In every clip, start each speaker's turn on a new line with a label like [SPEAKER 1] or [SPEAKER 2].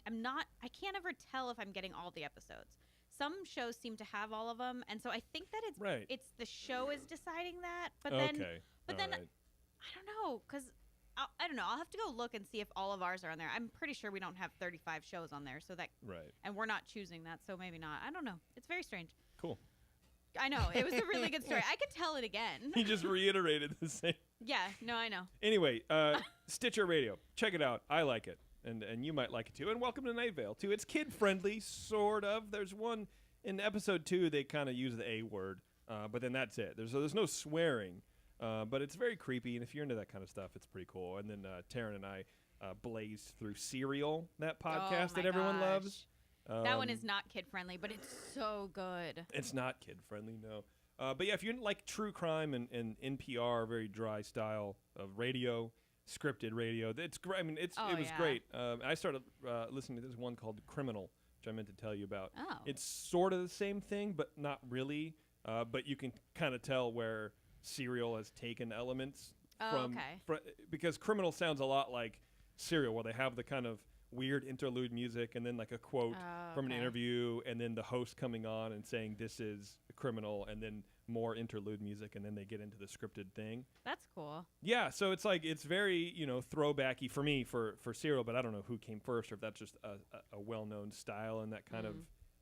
[SPEAKER 1] I can't ever tell if I'm getting all the episodes. Some shows seem to have all of them, and so I think that it's the show is deciding that. But then
[SPEAKER 2] right.
[SPEAKER 1] I don't know, because I don't know. I'll have to go look and see if all of ours are on there. I'm pretty sure we don't have 35 shows on there, so that and we're not choosing that, so maybe not. I don't know. It's very strange.
[SPEAKER 2] Cool.
[SPEAKER 1] I know. It was a really good story. I could tell it again.
[SPEAKER 2] He just reiterated the same.
[SPEAKER 1] Yeah. No, I know.
[SPEAKER 2] Anyway, Stitcher Radio. Check it out. I like it. And you might like it too. And welcome to Night Vale too. It's kid friendly, sort of. There's one in episode 2 they kind of use the A word, but then that's it. There's no swearing, but it's very creepy. And if you're into that kind of stuff, it's pretty cool. And then Taryn and I blazed through Serial, that podcast that everyone loves.
[SPEAKER 1] That one is not kid friendly, but it's so good.
[SPEAKER 2] It's not kid friendly, no. But yeah, if you like true crime and NPR, very dry style of radio. Scripted radio. It's great. I mean, it was great. I started listening to this one called Criminal, which I meant to tell you about.
[SPEAKER 1] Oh.
[SPEAKER 2] It's sort of the same thing, but not really. But you can kind of tell where Serial has taken elements from. Because Criminal sounds a lot like Serial, where they have the kind of weird interlude music and then like a quote from an interview and then the host coming on and saying this is a criminal and then more interlude music and then they get into the scripted thing.
[SPEAKER 1] That's cool.
[SPEAKER 2] Yeah, so it's like it's very, throwbacky for me for Serial, but I don't know who came first or if that's just a well-known style in that kind of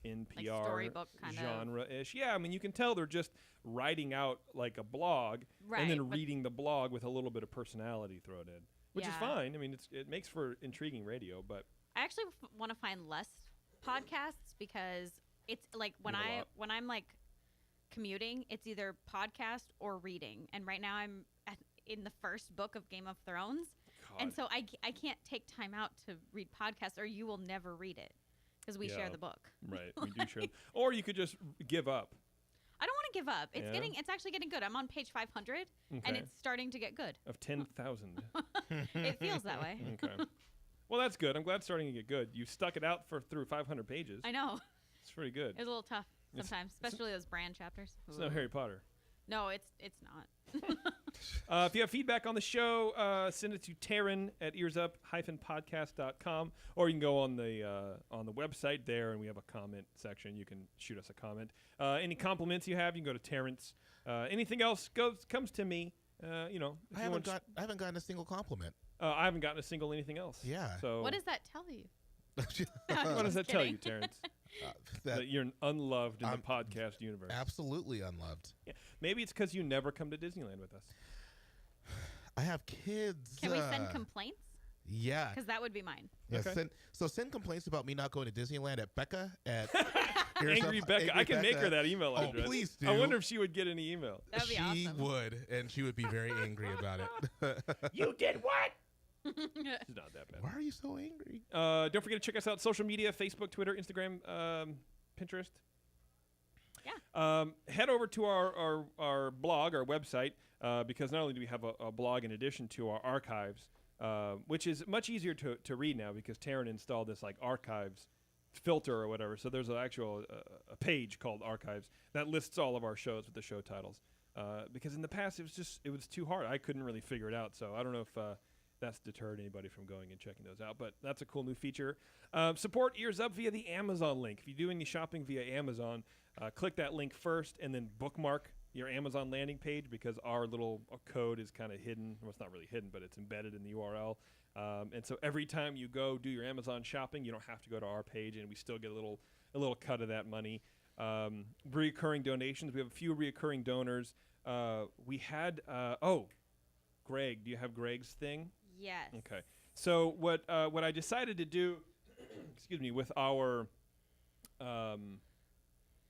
[SPEAKER 2] NPR
[SPEAKER 1] like storybook kind
[SPEAKER 2] genre-ish. Yeah, I mean you can tell they're just writing out like a blog and then reading the blog with a little bit of personality thrown in. Which is fine. I mean, it makes for intriguing radio, but
[SPEAKER 1] I actually want to find less podcasts because it's like when I'm like commuting, it's either podcast or reading. And right now I'm in the first book of Game of Thrones, and so I can't take time out to read podcasts, or you will never read it because we share the book.
[SPEAKER 2] Right, we do share. Or you could just give up.
[SPEAKER 1] I don't want to give up. It's actually getting good. I'm on page 500, and it's starting to get good.
[SPEAKER 2] Of 10,000.
[SPEAKER 1] It feels that way.
[SPEAKER 2] Okay. Well, that's good. I'm glad it's starting to get good. You stuck it out through 500 pages.
[SPEAKER 1] I know.
[SPEAKER 2] It's pretty good.
[SPEAKER 1] It's a little tough sometimes, especially those brand chapters.
[SPEAKER 2] It's no Harry Potter.
[SPEAKER 1] No, it's not.
[SPEAKER 2] If you have feedback on the show, send it to Taryn at earsup-podcast.com, or you can go on the website there, and we have a comment section. You can shoot us a comment. Any compliments you have, you can go to Terrence. Anything else comes to me.
[SPEAKER 3] I haven't gotten a single compliment.
[SPEAKER 2] I haven't gotten a single anything else.
[SPEAKER 3] Yeah.
[SPEAKER 2] So
[SPEAKER 1] what does that tell you?
[SPEAKER 2] What does that tell you, Terrence? That you're unloved in the podcast universe.
[SPEAKER 3] Absolutely unloved.
[SPEAKER 2] Yeah. Maybe it's because you never come to Disneyland with us.
[SPEAKER 3] I have kids.
[SPEAKER 1] Can we send complaints?
[SPEAKER 3] Yeah.
[SPEAKER 1] Because that would be mine.
[SPEAKER 3] Yeah, okay. Send complaints about me not going to Disneyland at Becca at
[SPEAKER 2] Angry Becca. I can make her that email address.
[SPEAKER 3] Oh, please do.
[SPEAKER 2] I wonder if she would get any email.
[SPEAKER 1] That would be awesome.
[SPEAKER 3] She would, and she would be very angry about it.
[SPEAKER 2] You did what? It's not that bad.
[SPEAKER 3] Why are you so angry?
[SPEAKER 2] Don't forget to check us out. Social media, Facebook, Twitter, Instagram, Pinterest.
[SPEAKER 1] Yeah.
[SPEAKER 2] Head over to our blog, our website, because not only do we have a blog in addition to our archives, which is much easier to read now because Taryn installed this like archives filter or whatever. So there's an actual a page called archives that lists all of our shows with the show titles. Because in the past it was too hard. I couldn't really figure it out. So I don't know if that's deterred anybody from going and checking those out. But that's a cool new feature. Support Ears Up via the Amazon link. If you do any shopping via Amazon, click that link first and then bookmark your Amazon landing page because our little code is kind of hidden. Well, it's not really hidden, but it's embedded in the URL. And so every time you go do your Amazon shopping, you don't have to go to our page, and we still get a little cut of that money. Recurring donations. We have a few recurring donors. We had Greg. Do you have Greg's thing?
[SPEAKER 1] Yes.
[SPEAKER 2] Okay. So what I decided to do, excuse me, with our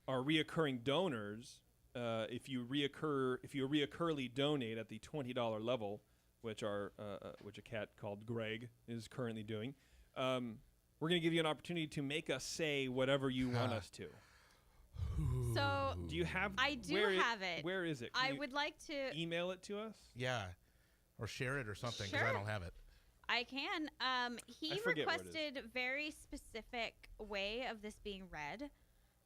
[SPEAKER 2] reoccurring donors, if you reoccurly donate at the $20 level, which a cat called Greg is currently doing, we're going to give you an opportunity to make us say whatever you want us to.
[SPEAKER 1] So
[SPEAKER 2] do you have?
[SPEAKER 1] I do have it.
[SPEAKER 2] Where is it?
[SPEAKER 1] I would like to
[SPEAKER 2] email it to us.
[SPEAKER 3] Yeah, or share it or something because I don't have it.
[SPEAKER 1] I can. He requested a very specific way of this being read.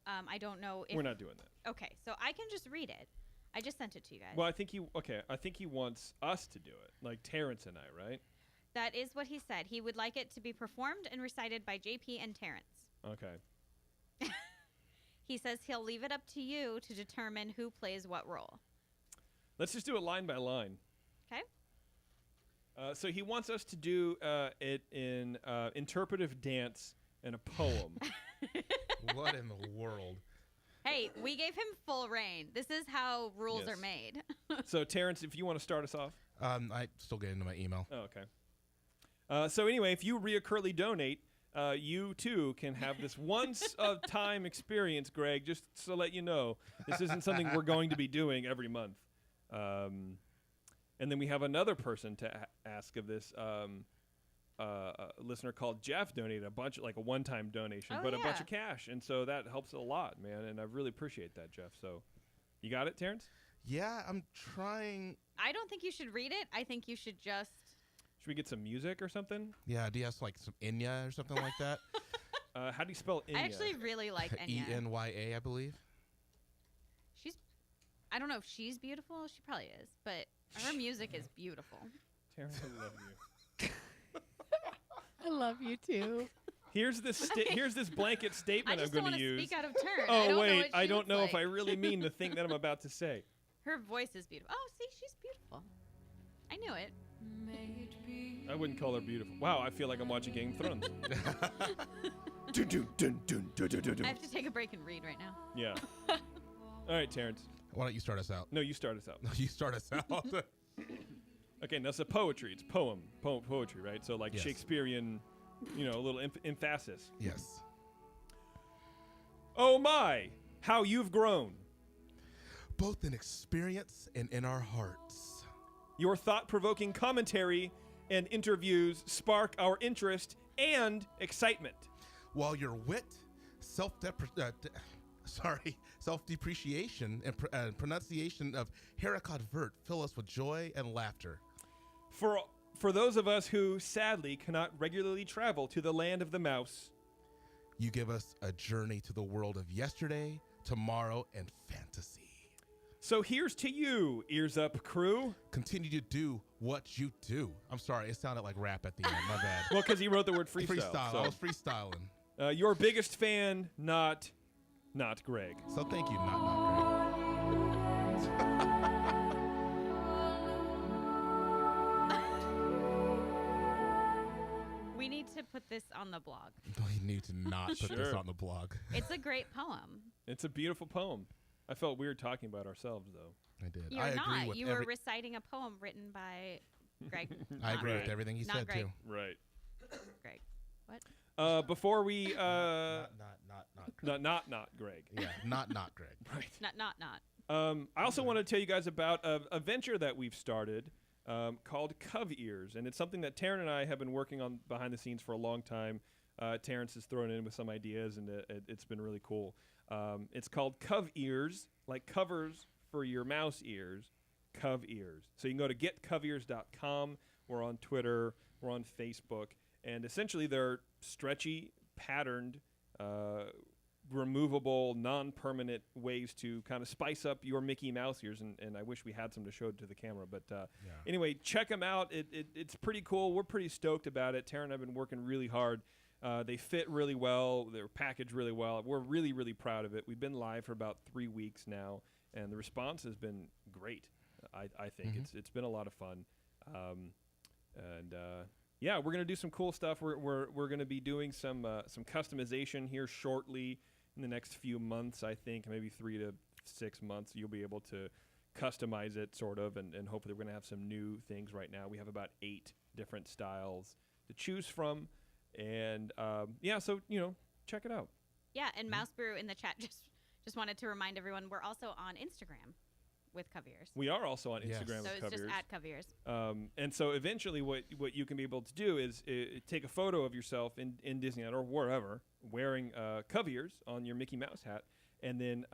[SPEAKER 1] I don't know if
[SPEAKER 2] we're not doing that.
[SPEAKER 1] Okay, so I can just read it. I just sent it to you guys.
[SPEAKER 2] Well, I think he wants us to do it, like Terrence and I, right?
[SPEAKER 1] That is what he said. He would like it to be performed and recited by JP and Terrence.
[SPEAKER 2] Okay.
[SPEAKER 1] He says he'll leave it up to you to determine who plays what role.
[SPEAKER 2] Let's just do it line by line.
[SPEAKER 1] Okay.
[SPEAKER 2] So he wants us to do it in interpretive dance and a poem.
[SPEAKER 3] What in the world?
[SPEAKER 1] Hey, we gave him full reign. This is how rules
[SPEAKER 2] Yes.
[SPEAKER 1] are made.
[SPEAKER 2] So, Terrence, if you want to start us off.
[SPEAKER 3] I still get into my email.
[SPEAKER 2] Oh, okay. So anyway, if you reoccurrently donate, you too can have this once-of-time experience, Greg, just to let you know. This isn't something we're going to be doing every month. And then we have another person to ask of this. A listener called Jeff donated a bunch, like a one-time donation, but a bunch of cash. And so that helps a lot, man. And I really appreciate that, Jeff. So you got it, Terrence?
[SPEAKER 3] Yeah, I'm trying.
[SPEAKER 1] I don't think you should read it. I think you should just...
[SPEAKER 2] Should we get some music or something?
[SPEAKER 3] Yeah, do you have like some Enya or something like that?
[SPEAKER 2] How do you spell Enya?
[SPEAKER 1] I actually really like Enya.
[SPEAKER 3] Enya, I believe.
[SPEAKER 1] I don't know if she's beautiful. She probably is. But her music is beautiful.
[SPEAKER 2] Terrence, I love you.
[SPEAKER 4] I love you too.
[SPEAKER 2] Here's this blanket statement
[SPEAKER 1] I
[SPEAKER 2] I'm
[SPEAKER 1] just don't
[SPEAKER 2] going
[SPEAKER 1] want
[SPEAKER 2] to
[SPEAKER 1] to
[SPEAKER 2] use.
[SPEAKER 1] speak out of turn.
[SPEAKER 2] Oh wait, I
[SPEAKER 1] I
[SPEAKER 2] don't know if I
[SPEAKER 1] like.
[SPEAKER 2] really mean the thing that I'm about to say.
[SPEAKER 1] Her voice is beautiful. Oh, see, she's beautiful. I knew it.
[SPEAKER 2] I wouldn't call her beautiful. Wow, I feel like I'm watching Game of Thrones.
[SPEAKER 1] I have to take a break and read right now.
[SPEAKER 2] Yeah. All right, Terrence.
[SPEAKER 3] Why don't you start us out?
[SPEAKER 2] No, you start us out.
[SPEAKER 3] You start us out.
[SPEAKER 2] Okay, now so poetry. It's poetry, right? So like
[SPEAKER 3] Yes.
[SPEAKER 2] Shakespearean, a little emphasis.
[SPEAKER 3] Yes.
[SPEAKER 2] Oh my, how you've grown.
[SPEAKER 3] Both in experience and in our hearts.
[SPEAKER 2] Your thought-provoking commentary and interviews spark our interest and excitement.
[SPEAKER 3] While your wit, self-depreciation, and pronunciation of Haricot Vert fill us with joy and laughter.
[SPEAKER 2] For those of us who sadly cannot regularly travel to the land of the mouse,
[SPEAKER 3] You give us a journey to the world of yesterday, tomorrow, and fantasy.
[SPEAKER 2] so here's to you, Ears Up crew.
[SPEAKER 3] Continue to do what you do. I'm sorry, it sounded like rap at the end. My bad.
[SPEAKER 2] Well, because he wrote the word freestyle.
[SPEAKER 3] I was freestyling.
[SPEAKER 2] So, your biggest fan, not Greg.
[SPEAKER 3] So thank you, not Greg.
[SPEAKER 1] We need to put this on the blog.
[SPEAKER 3] We need to not put this
[SPEAKER 2] Sure.
[SPEAKER 3] on the blog.
[SPEAKER 1] It's a great poem.
[SPEAKER 2] It's a beautiful poem. I felt weird talking about ourselves, though.
[SPEAKER 3] I did.
[SPEAKER 1] You're
[SPEAKER 3] I agree
[SPEAKER 1] not.
[SPEAKER 3] with
[SPEAKER 1] You were reciting a poem written by Greg.
[SPEAKER 3] I agree
[SPEAKER 2] Right.
[SPEAKER 3] with everything he
[SPEAKER 1] Not
[SPEAKER 3] said
[SPEAKER 1] Greg.
[SPEAKER 3] too.
[SPEAKER 2] Right.
[SPEAKER 1] Greg. What?
[SPEAKER 2] Before we
[SPEAKER 3] Not
[SPEAKER 2] not Greg.
[SPEAKER 3] Yeah, not Greg.
[SPEAKER 2] Right.
[SPEAKER 1] Not.
[SPEAKER 2] I also want to tell you guys about a venture that we've started called Cov Ears, and it's something that Taryn and I have been working on behind the scenes for a long time. Terrence has thrown in with some ideas, and it's been really cool. It's called Cov Ears, like covers for your mouse ears, Cov Ears. So you can go to getcovears.com. We're on Twitter. We're on Facebook. And essentially they're stretchy, patterned, removable, non-permanent ways to kind of spice up your Mickey Mouse ears. And I wish we had some to show to the camera. But anyway, check them out. It's pretty cool. We're pretty stoked about it. Tara and I have been working really hard. They fit really well. They're packaged really well. We're really, really proud of it. We've been live for about 3 weeks now, and the response has been great. I think it's been a lot of fun. Yeah, we're gonna do some cool stuff. We're gonna be doing some customization here shortly in the next few months. I think maybe 3 to 6 months. You'll be able to customize it sort of, and hopefully we're gonna have some new things. Right now we have about 8 different styles to choose from, and so check it out.
[SPEAKER 1] Yeah, and Mouse Brew in the chat just wanted to remind everyone we're also on Instagram with Coviers.
[SPEAKER 2] We are also on
[SPEAKER 3] Yes.
[SPEAKER 2] Instagram
[SPEAKER 1] So
[SPEAKER 2] with
[SPEAKER 1] it's just
[SPEAKER 2] Coviers.
[SPEAKER 1] at Coviers.
[SPEAKER 2] And so eventually what you can be able to do is take a photo of yourself in Disneyland or wherever wearing Coviers on your Mickey Mouse hat, and then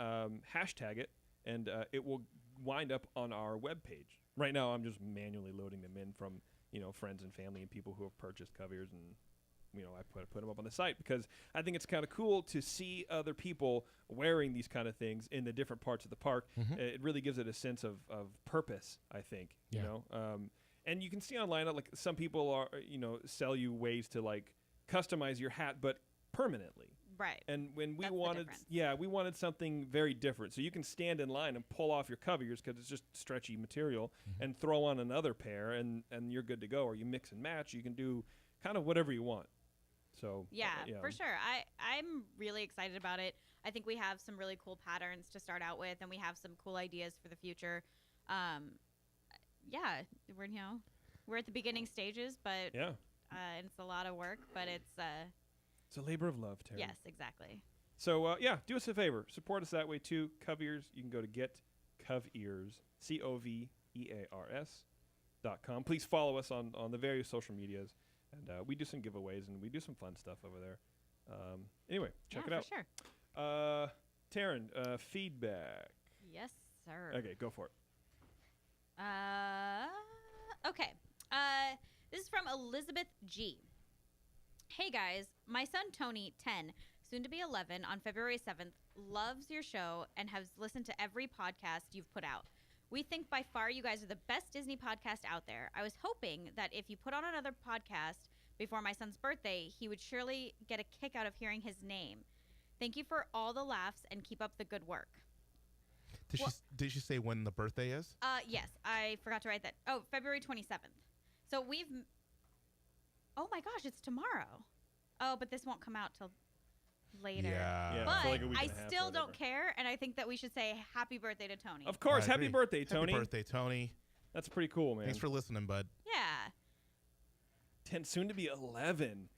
[SPEAKER 2] hashtag it, and it will wind up on our webpage. Right now I'm just manually loading them in from friends and family and people who have purchased Coviers, and I put them up on the site because I think it's kind of cool to see other people wearing these kind of things in the different parts of the park. It really gives it a sense of purpose, I think.
[SPEAKER 3] Yeah.
[SPEAKER 2] And you can see online, like some people are, sell you ways to like customize your hat, but permanently.
[SPEAKER 1] Right.
[SPEAKER 2] And when we
[SPEAKER 1] That's the
[SPEAKER 2] wanted,
[SPEAKER 1] difference.
[SPEAKER 2] we wanted something very different. So you can stand in line and pull off your cover ears because it's just stretchy material, and throw on another pair, and you're good to go. Or you mix and match. You can do kind of whatever you want. So
[SPEAKER 1] yeah, for sure. I'm really excited about it. I think we have some really cool patterns to start out with, and we have some cool ideas for the future. Yeah, we're at the beginning stages, but it's a lot of work, but it's
[SPEAKER 2] a labor of love, Terry.
[SPEAKER 1] Yes, exactly.
[SPEAKER 2] So do us a favor, support us that way too. Covears, you can go to getcovears, COVEARS.com. Please follow us on the various social medias, and we do some giveaways and we do some fun stuff over there. Anyway, check it out.
[SPEAKER 1] For sure.
[SPEAKER 2] Taryn, feedback.
[SPEAKER 1] Yes, sir.
[SPEAKER 2] Okay, go for it.
[SPEAKER 1] Okay. This is from Elizabeth G. Hey guys, my son Tony, 10, soon to be 11, on February 7th, loves your show and has listened to every podcast you've put out. We think by far you guys are the best Disney podcast out there. I was hoping that if you put on another podcast before my son's birthday, he would surely get a kick out of hearing his name. Thank you for all the laughs and keep up the good work.
[SPEAKER 3] Did she say when the birthday is?
[SPEAKER 1] Yes, I forgot to write that. Oh, February 27th. So oh my gosh, it's tomorrow. Oh, but this won't come out till later.
[SPEAKER 3] Yeah.
[SPEAKER 1] But
[SPEAKER 2] like a week
[SPEAKER 1] I
[SPEAKER 2] and a half or
[SPEAKER 1] still don't
[SPEAKER 2] whatever.
[SPEAKER 1] care, and I think that we should say happy birthday to Tony.
[SPEAKER 2] Of course,
[SPEAKER 3] I
[SPEAKER 2] happy
[SPEAKER 3] agree.
[SPEAKER 2] birthday, Tony.
[SPEAKER 3] Happy birthday, Tony.
[SPEAKER 2] That's pretty cool, man.
[SPEAKER 3] Thanks for listening, bud.
[SPEAKER 1] Yeah.
[SPEAKER 2] 10, soon to be 11.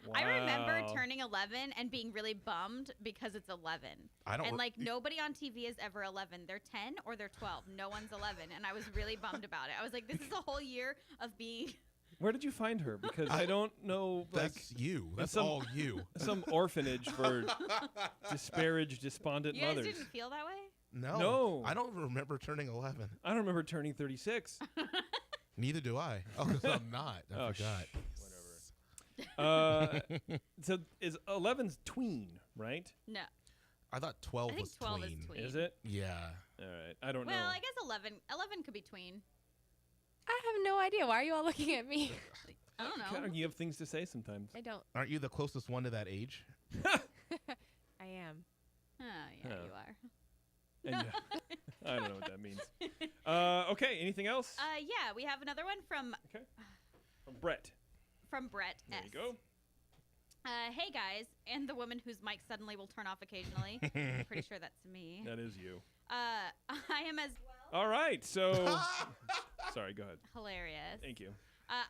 [SPEAKER 2] Wow.
[SPEAKER 1] I remember turning 11 and being really bummed because it's 11. And nobody on TV is ever 11. They're 10 or they're 12. No one's 11, and I was really bummed about it. I was like, this is a whole year of being.
[SPEAKER 2] Where did you find her? Because I don't know.
[SPEAKER 3] That's you. That's all you.
[SPEAKER 2] Some orphanage for disparaged, despondent
[SPEAKER 1] You guys
[SPEAKER 2] mothers.
[SPEAKER 1] didn't feel that way?
[SPEAKER 3] No. I don't remember turning 11.
[SPEAKER 2] I don't remember turning 36.
[SPEAKER 3] Neither do I. Oh, because I'm not. I forgot.
[SPEAKER 2] Whatever. So is 11's tween, right?
[SPEAKER 1] No.
[SPEAKER 3] I thought 12
[SPEAKER 1] I think
[SPEAKER 3] was
[SPEAKER 1] 12
[SPEAKER 3] tween.
[SPEAKER 1] is tween.
[SPEAKER 2] Is it?
[SPEAKER 3] Yeah.
[SPEAKER 2] All right. I don't know.
[SPEAKER 1] Well, I guess 11 could be tween.
[SPEAKER 4] I have no idea. Why are you all looking at me?
[SPEAKER 1] I don't know.
[SPEAKER 2] Kinda, you have things to say sometimes.
[SPEAKER 4] I don't.
[SPEAKER 3] Aren't you the closest one to that age?
[SPEAKER 4] I am.
[SPEAKER 1] Oh, yeah,
[SPEAKER 2] Huh.
[SPEAKER 1] you are.
[SPEAKER 2] And I don't know what that means. Okay. Anything else?
[SPEAKER 1] Yeah, we have another one from
[SPEAKER 2] Brett.
[SPEAKER 1] Brett
[SPEAKER 2] There
[SPEAKER 1] S.
[SPEAKER 2] you go.
[SPEAKER 1] Hey guys, and the woman whose mic suddenly will turn off occasionally. I'm pretty sure that's me.
[SPEAKER 2] That is you.
[SPEAKER 1] I am as well.
[SPEAKER 2] All right. So, sorry. Go ahead.
[SPEAKER 1] Hilarious.
[SPEAKER 2] Thank you.
[SPEAKER 1] I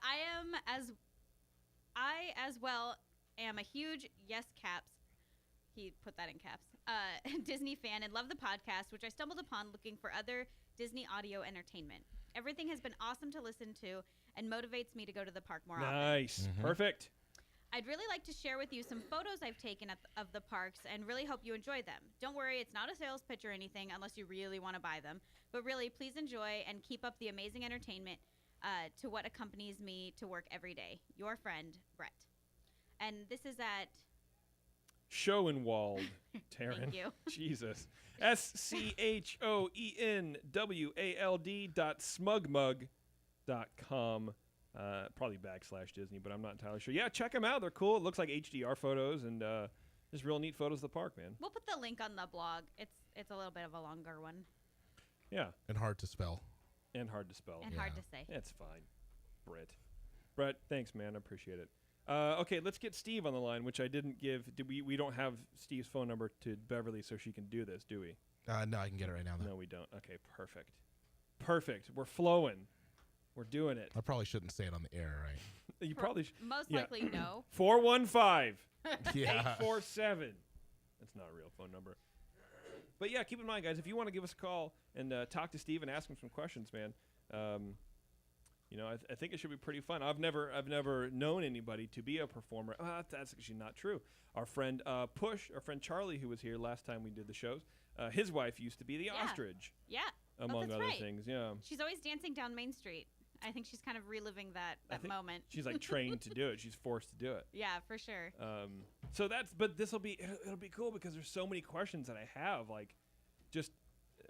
[SPEAKER 1] as well am a huge yes caps. He put that in caps. Disney fan and love the podcast, which I stumbled upon looking for other Disney audio entertainment. Everything has been awesome to listen to and motivates me to go to the park more often.
[SPEAKER 2] Nice. Perfect.
[SPEAKER 1] I'd really like to share with you some photos I've taken of the parks and really hope you enjoy them. Don't worry, it's not a sales pitch or anything unless you really want to buy them. But really, please enjoy and keep up the amazing entertainment to what accompanies me to work every day. Your friend, Brett. And this is at...
[SPEAKER 2] Schoenwald, Taryn.
[SPEAKER 1] Thank you.
[SPEAKER 2] Jesus. SCHOENWALD.smugmug.com. Probably / Disney, but I'm not entirely sure. Yeah, check them out. They're cool. It looks like HDR photos and just real neat photos of the park, man.
[SPEAKER 1] We'll put the link on the blog. It's a little bit of a longer one.
[SPEAKER 2] Yeah.
[SPEAKER 3] And hard to spell.
[SPEAKER 2] And hard to spell.
[SPEAKER 1] And hard to say.
[SPEAKER 2] It's fine. Brett, thanks, man. I appreciate it. Okay, let's get Steve on the line, which I didn't give. We don't have Steve's phone number to Beverly so she can do this, do we?
[SPEAKER 3] No, I can get it right now, though.
[SPEAKER 2] No, we don't. Okay, perfect. We're flowing. We're doing it.
[SPEAKER 3] I probably shouldn't say it on the air, right?
[SPEAKER 2] You probably
[SPEAKER 1] Most likely no.
[SPEAKER 2] 415
[SPEAKER 3] Yeah.
[SPEAKER 2] 847. That's not a real phone number. But yeah, keep in mind, guys, if you want to give us a call and talk to Steve and ask him some questions, man, I think it should be pretty fun. I've never known anybody to be a performer. That's actually not true. Our friend Push, our friend Charlie, who was here last time we did the shows, his wife used to be the ostrich.
[SPEAKER 1] Yeah.
[SPEAKER 2] Among
[SPEAKER 1] that's
[SPEAKER 2] other
[SPEAKER 1] right.
[SPEAKER 2] things, yeah.
[SPEAKER 1] She's always dancing down Main Street. I think she's kind of reliving that moment.
[SPEAKER 2] She's like trained to do it. She's forced to do it.
[SPEAKER 1] Yeah, for sure.
[SPEAKER 2] But it'll be cool because there's so many questions that I have, like, just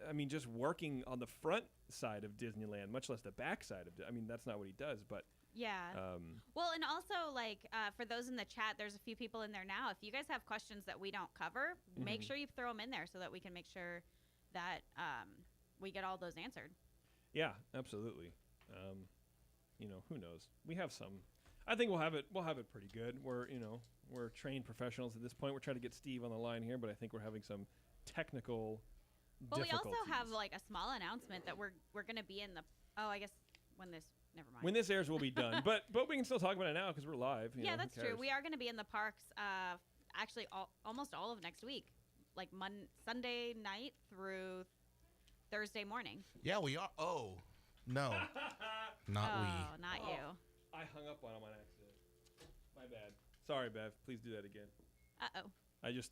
[SPEAKER 2] I mean, just working on the front side of Disneyland, much less the back side of I mean, that's not what he does, but
[SPEAKER 1] Yeah. Well, and also, like, for those in the chat, there's a few people in there now. If you guys have questions that we don't cover, make sure you throw them in there so that we can make sure that we get all those answered.
[SPEAKER 2] Yeah, absolutely. You know, who knows? We have some. I think we'll have it pretty good. We're trained professionals at this point. We're trying to get Steve on the line here, but I think we're having some technical
[SPEAKER 1] Well, we
[SPEAKER 2] difficulties.
[SPEAKER 1] also have, like, a small announcement that we're going to be in the I guess when this never mind.
[SPEAKER 2] When this airs, we'll be done. But we can still talk about it now because we're live. You
[SPEAKER 1] yeah,
[SPEAKER 2] know,
[SPEAKER 1] that's
[SPEAKER 2] who
[SPEAKER 1] true.
[SPEAKER 2] cares?
[SPEAKER 1] We are going to be in the parks actually almost all of next week, like Sunday night through Thursday morning.
[SPEAKER 3] Yeah, we are. Oh, no. Not we.
[SPEAKER 1] Oh, not you.
[SPEAKER 2] I hung up on him on accident. My bad. Sorry, Bev. Please do that again.
[SPEAKER 1] Uh-oh.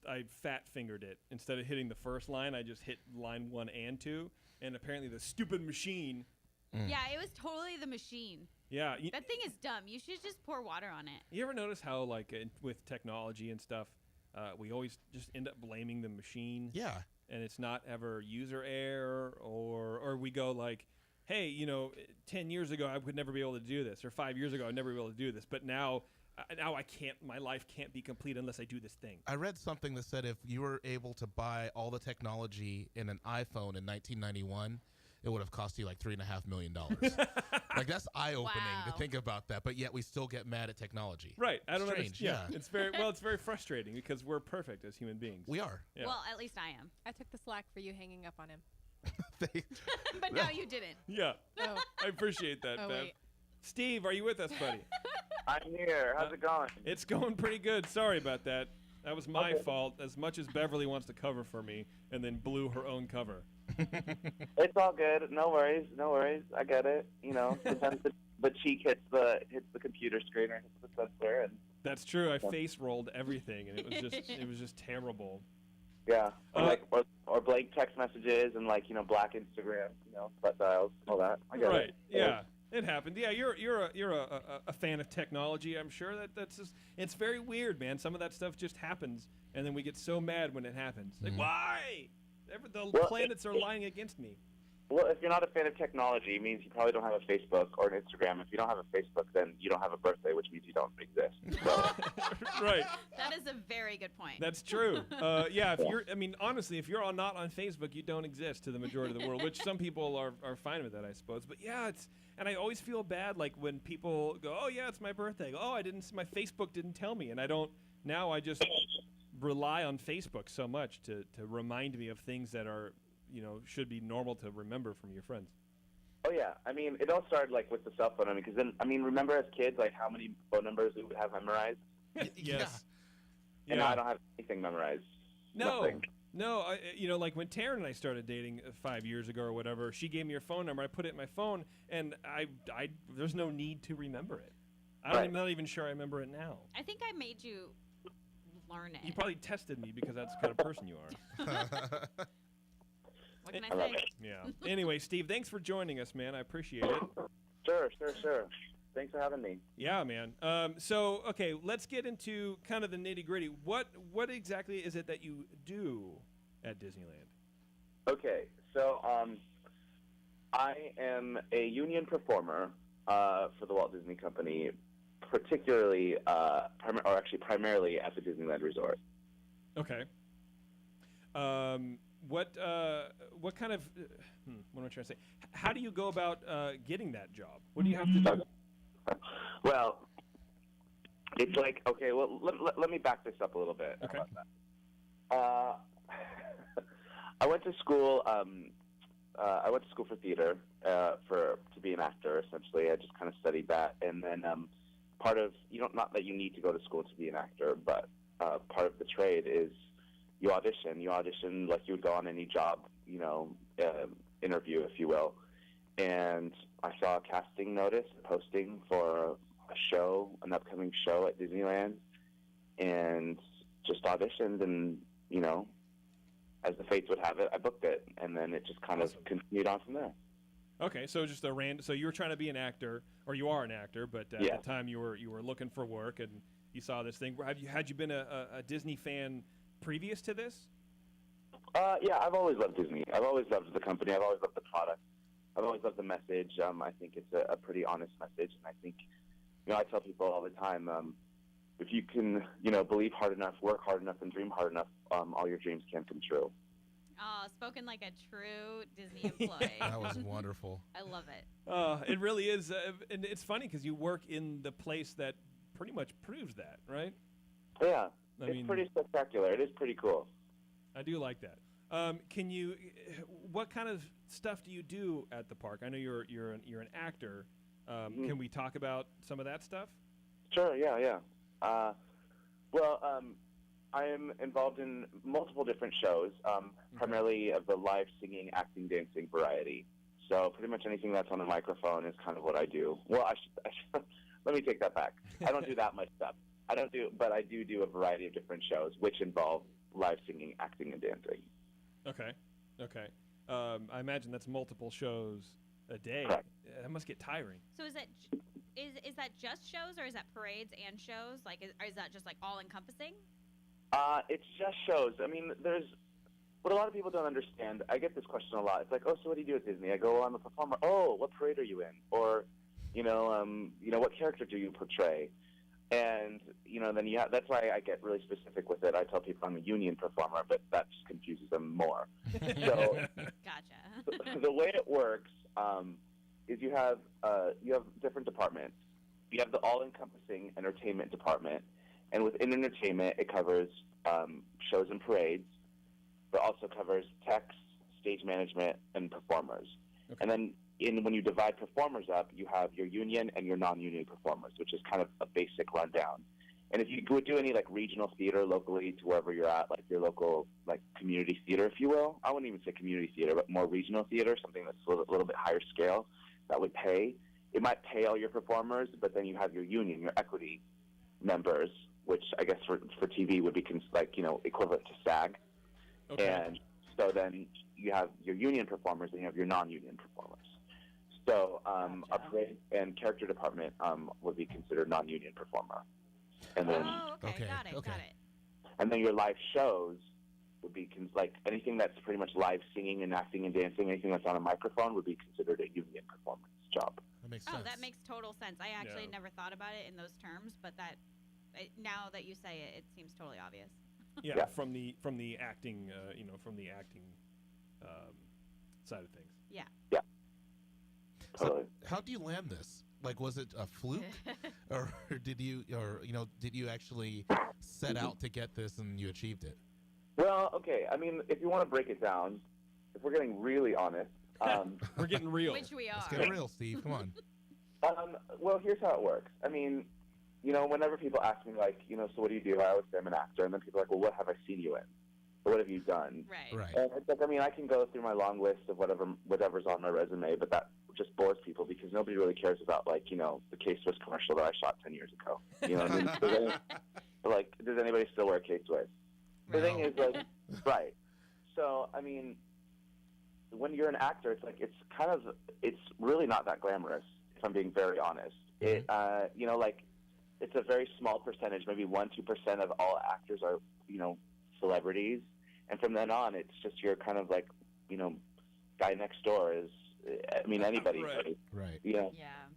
[SPEAKER 2] I fat fingered it. Instead of hitting the first line, I just hit line 1 and 2. And apparently the stupid machine.
[SPEAKER 1] Yeah, it was totally the machine.
[SPEAKER 2] Yeah.
[SPEAKER 1] That thing is dumb. You should just pour water on it.
[SPEAKER 2] You ever notice how, like, with technology and stuff, we always just end up blaming the machine?
[SPEAKER 3] Yeah.
[SPEAKER 2] And it's not ever user error, or we go like, hey, 10 years ago I would never be able to do this, or 5 years ago I'd never be able to do this, but now I can't. My life can't be complete unless I do this thing.
[SPEAKER 3] I read something that said if you were able to buy all the technology in an iPhone in 1991, it would have cost you like $3.5 million. Like, that's eye-opening to
[SPEAKER 1] Wow.
[SPEAKER 3] think about that, but yet we still get mad at technology.
[SPEAKER 2] Right. I don't
[SPEAKER 3] Strange,
[SPEAKER 2] understand.
[SPEAKER 3] yeah.
[SPEAKER 2] It's very frustrating because we're perfect as human beings.
[SPEAKER 3] We are.
[SPEAKER 2] Yeah.
[SPEAKER 1] Well, at least I am.
[SPEAKER 4] I took the slack for you hanging up on him.
[SPEAKER 1] But now you didn't.
[SPEAKER 2] Yeah.
[SPEAKER 4] Oh,
[SPEAKER 2] I appreciate that,
[SPEAKER 4] oh
[SPEAKER 2] Bev.
[SPEAKER 4] wait.
[SPEAKER 2] Steve, are you with us, buddy?
[SPEAKER 5] I'm here. How's it going?
[SPEAKER 2] It's going pretty good. Sorry about that. That was my
[SPEAKER 5] Okay.
[SPEAKER 2] fault, as much as Beverly wants to cover for me and then blew her own cover.
[SPEAKER 5] It's all good. No worries. No worries. I get it. Sometimes the cheek hits the computer screen or hits the sensor, and
[SPEAKER 2] That's true. I face rolled everything, and it was just terrible.
[SPEAKER 5] yeah, or blank text messages and black Instagram, butt dials, all that. I get
[SPEAKER 2] Right.
[SPEAKER 5] it.
[SPEAKER 2] Yeah. It happened. Yeah, you're a fan of technology. I'm sure that's just, it's very weird, man. Some of that stuff just happens, and then we get so mad when it happens. Like, why? The
[SPEAKER 5] Well,
[SPEAKER 2] planets are lying against me.
[SPEAKER 5] Well, if you're not a fan of technology, it means you probably don't have a Facebook or an Instagram. If you don't have a Facebook, then you don't have a birthday, which means you don't exist. So,
[SPEAKER 2] Right.
[SPEAKER 1] That is a very good point.
[SPEAKER 2] That's true. Yeah. Honestly, if you're not on Facebook, you don't exist to the majority of the world, which some people are fine with that, I suppose. But yeah, and I always feel bad, like when people go, "Oh yeah, it's my birthday." Oh, my Facebook didn't tell me, and I don't. Now I just rely on Facebook so much to remind me of things that are, should be normal to remember from your friends.
[SPEAKER 5] oh yeah, it all started with the cell phone. Because remember as kids, how many phone numbers we would have memorized?
[SPEAKER 2] Yes.
[SPEAKER 5] And now I don't have anything memorized.
[SPEAKER 2] No.
[SPEAKER 5] Nothing.
[SPEAKER 2] No, like when Taryn and I started dating 5 years ago or whatever, she gave me her phone number. I put it in my phone, and I there's no need to remember it. I'm not even sure I remember it now.
[SPEAKER 1] I think I made you learn it.
[SPEAKER 2] You probably tested me because that's the kind of person you are.
[SPEAKER 1] What can
[SPEAKER 5] I
[SPEAKER 1] I
[SPEAKER 5] love
[SPEAKER 1] say?
[SPEAKER 5] it.
[SPEAKER 2] Yeah. Anyway, Steve, thanks for joining us, man. I appreciate it.
[SPEAKER 5] Sure. Thanks for having me.
[SPEAKER 2] Yeah, man. So, okay, let's get into kind of the nitty-gritty. What exactly is it that you do at Disneyland?
[SPEAKER 5] Okay, so I am a union performer for the Walt Disney Company, particularly, primarily at the Disneyland Resort.
[SPEAKER 2] Okay. What kind of what am I trying to say? How do you go about getting that job? What do you have to do?
[SPEAKER 5] Well, it's okay. Well, let me back this up a little bit.
[SPEAKER 2] Okay.
[SPEAKER 5] How about that? I went to school. I went to school for theater, to be an actor. Essentially, I just kind of studied that, and then part of not that you need to go to school to be an actor, but part of the trade is you audition. You audition like you would go on any job, interview, if you will. And I saw a casting notice posting for a show, an upcoming show at Disneyland, and just auditioned. And as the fates would have it, I booked it, and then it just kind
[SPEAKER 2] Awesome.
[SPEAKER 5] of continued on from there.
[SPEAKER 2] Okay, so just so you were trying to be an actor, or you are an actor, but at
[SPEAKER 5] Yeah.
[SPEAKER 2] the time you were looking for work, and you saw this thing. Had you been a Disney fan previous to this?
[SPEAKER 5] Yeah, I've always loved Disney. I've always loved the company. I've always loved the product. I've always loved the message. I think it's a pretty honest message, and I think, I tell people all the time, if you can, believe hard enough, work hard enough, and dream hard enough, all your dreams can come true.
[SPEAKER 1] Oh, spoken like a true Disney employee.
[SPEAKER 3] That was wonderful.
[SPEAKER 1] I love it.
[SPEAKER 2] It really is, and it's funny because you work in the place that pretty much proves that, right?
[SPEAKER 5] Yeah,
[SPEAKER 2] I
[SPEAKER 5] it's
[SPEAKER 2] mean,
[SPEAKER 5] pretty spectacular. It is pretty cool.
[SPEAKER 2] I do like that. What kind of stuff do you do at the park? I know you're an actor. Can we talk about some of that stuff?
[SPEAKER 5] Sure, yeah. I am involved in multiple different shows, primarily of the live singing, acting, dancing variety. So pretty much anything that's on the microphone is kind of what I do. Well, I should let me take that back. I don't do that much stuff. But I do a variety of different shows, which involve live singing, acting, and dancing.
[SPEAKER 2] Okay. I imagine that's multiple shows a day.
[SPEAKER 5] Correct.
[SPEAKER 2] That must get tiring.
[SPEAKER 1] So is that just shows, or is that parades and shows? Like, is that just like all encompassing?
[SPEAKER 5] It's just shows. I mean, there's what a lot of people don't understand. I get this question a lot. It's like, oh, so what do you do at Disney? I go, I'm a performer. Oh, what parade are you in? Or, what character do you portray? And then that's why I get really specific with it. I tell people I'm a union performer, but that just confuses them more. So,
[SPEAKER 1] Gotcha.
[SPEAKER 5] The way it works is you have different departments. You have the all-encompassing entertainment department, and within entertainment, it covers shows and parades, but also covers techs, stage management, and performers.
[SPEAKER 2] Okay.
[SPEAKER 5] And then when you divide performers up, you have your union and your non-union performers, which is kind of a basic rundown. And if you would do any like regional theater locally to wherever you're at, like your local like community theater, if you will, I wouldn't even say community theater, but more regional theater, something that's a little bit higher scale, that would pay. It might pay all your performers, but then you have your union, your equity members, which I guess for TV would be equivalent to SAG.
[SPEAKER 2] Okay.
[SPEAKER 5] And so then you have your union performers and you have your non-union performers. So a parade and character department would be considered non-union performer. And then
[SPEAKER 3] Okay,
[SPEAKER 1] Got it.
[SPEAKER 3] okay.
[SPEAKER 1] Got it.
[SPEAKER 5] and then your live shows would be like anything that's pretty much live singing and acting and dancing, anything that's on a microphone would be considered a union performance job.
[SPEAKER 3] That makes sense.
[SPEAKER 1] Oh, that makes total sense. I actually
[SPEAKER 2] Yeah.
[SPEAKER 1] never thought about it in those terms, but now that you say it, it seems totally obvious.
[SPEAKER 2] Yeah,
[SPEAKER 5] Yeah.
[SPEAKER 2] from the acting, side of things.
[SPEAKER 1] Yeah.
[SPEAKER 5] Totally.
[SPEAKER 3] How do you land this? Like, was it a fluke, or did you actually set out to get this and you achieved it?
[SPEAKER 5] Well, okay. I mean, if you want to break it down, if we're getting really honest,
[SPEAKER 2] We're getting real.
[SPEAKER 1] Which we
[SPEAKER 3] Let's
[SPEAKER 1] are.
[SPEAKER 3] get real, Steve. Come on.
[SPEAKER 5] well, here's how it works. I mean, whenever people ask me, like, so what do you do? I always say I'm an actor, and then people are like, well, what have I seen you in? Or what have you done?
[SPEAKER 1] Right.
[SPEAKER 3] Right.
[SPEAKER 5] And it's like, I mean, I can go through my long list of whatever's on my resume, but that just bores people because nobody really cares about, like, the K-Swiss commercial that I shot 10 years ago. You know what I mean? Does anybody still wear K-Swiss? The thing is, like, right. So, I mean, when you're an actor, it's like, it's really not that glamorous, if I'm being very honest. It, it's a very small percentage, maybe 1-2% of all actors are, celebrities. And from then on, it's just your kind of like, guy next door is, anybody.
[SPEAKER 2] Right.
[SPEAKER 3] Right.
[SPEAKER 1] Yeah.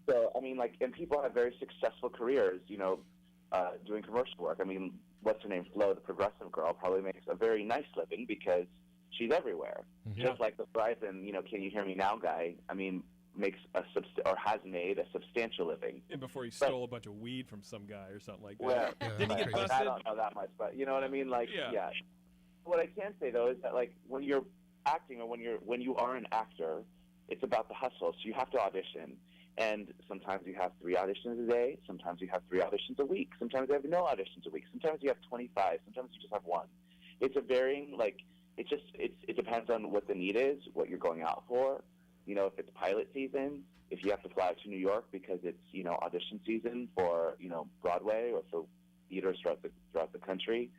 [SPEAKER 5] So, and people have very successful careers, doing commercial work. I mean, what's her name? Flo, the progressive girl, probably makes a very nice living because she's everywhere.
[SPEAKER 3] Mhm.
[SPEAKER 5] Just like the Verizon, Can You Hear Me Now guy, makes has made a substantial living.
[SPEAKER 2] And before he stole a bunch of weed from some guy or something like that.
[SPEAKER 5] Well,
[SPEAKER 3] Yeah,
[SPEAKER 2] Didn't he get
[SPEAKER 3] crazy.
[SPEAKER 2] busted?
[SPEAKER 5] I don't know that much, but you know what I mean? Like,
[SPEAKER 2] Yeah.
[SPEAKER 5] What I can say though is that, like, when you're acting or when you are an actor, it's about the hustle. So you have to audition, and sometimes you have 3 auditions a day. Sometimes you have 3 auditions a week. Sometimes you have no auditions a week. Sometimes you have 25. Sometimes you just have 1. It's a varying, like, it depends on what the need is, what you're going out for. If it's pilot season, if you have to fly out to New York because it's audition season for Broadway or for theaters throughout the country.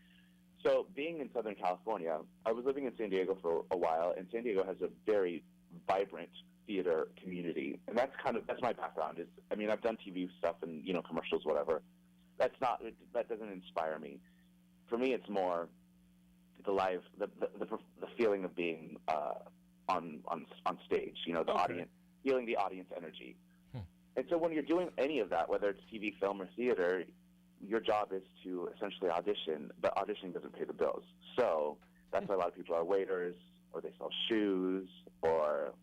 [SPEAKER 5] So being in Southern California, I was living in San Diego for a while, and San Diego has a very vibrant theater community, and that's my background. I've done TV stuff and commercials, whatever. That doesn't inspire me. For me, it's more the feeling of being on stage. You know, the
[SPEAKER 2] Okay.
[SPEAKER 5] audience, feeling the audience energy. And so when you're doing any of that, whether it's TV, film, or theater, your job is to essentially audition, but auditioning doesn't pay the bills. So that's why a lot of people are waiters, or they sell shoes, or,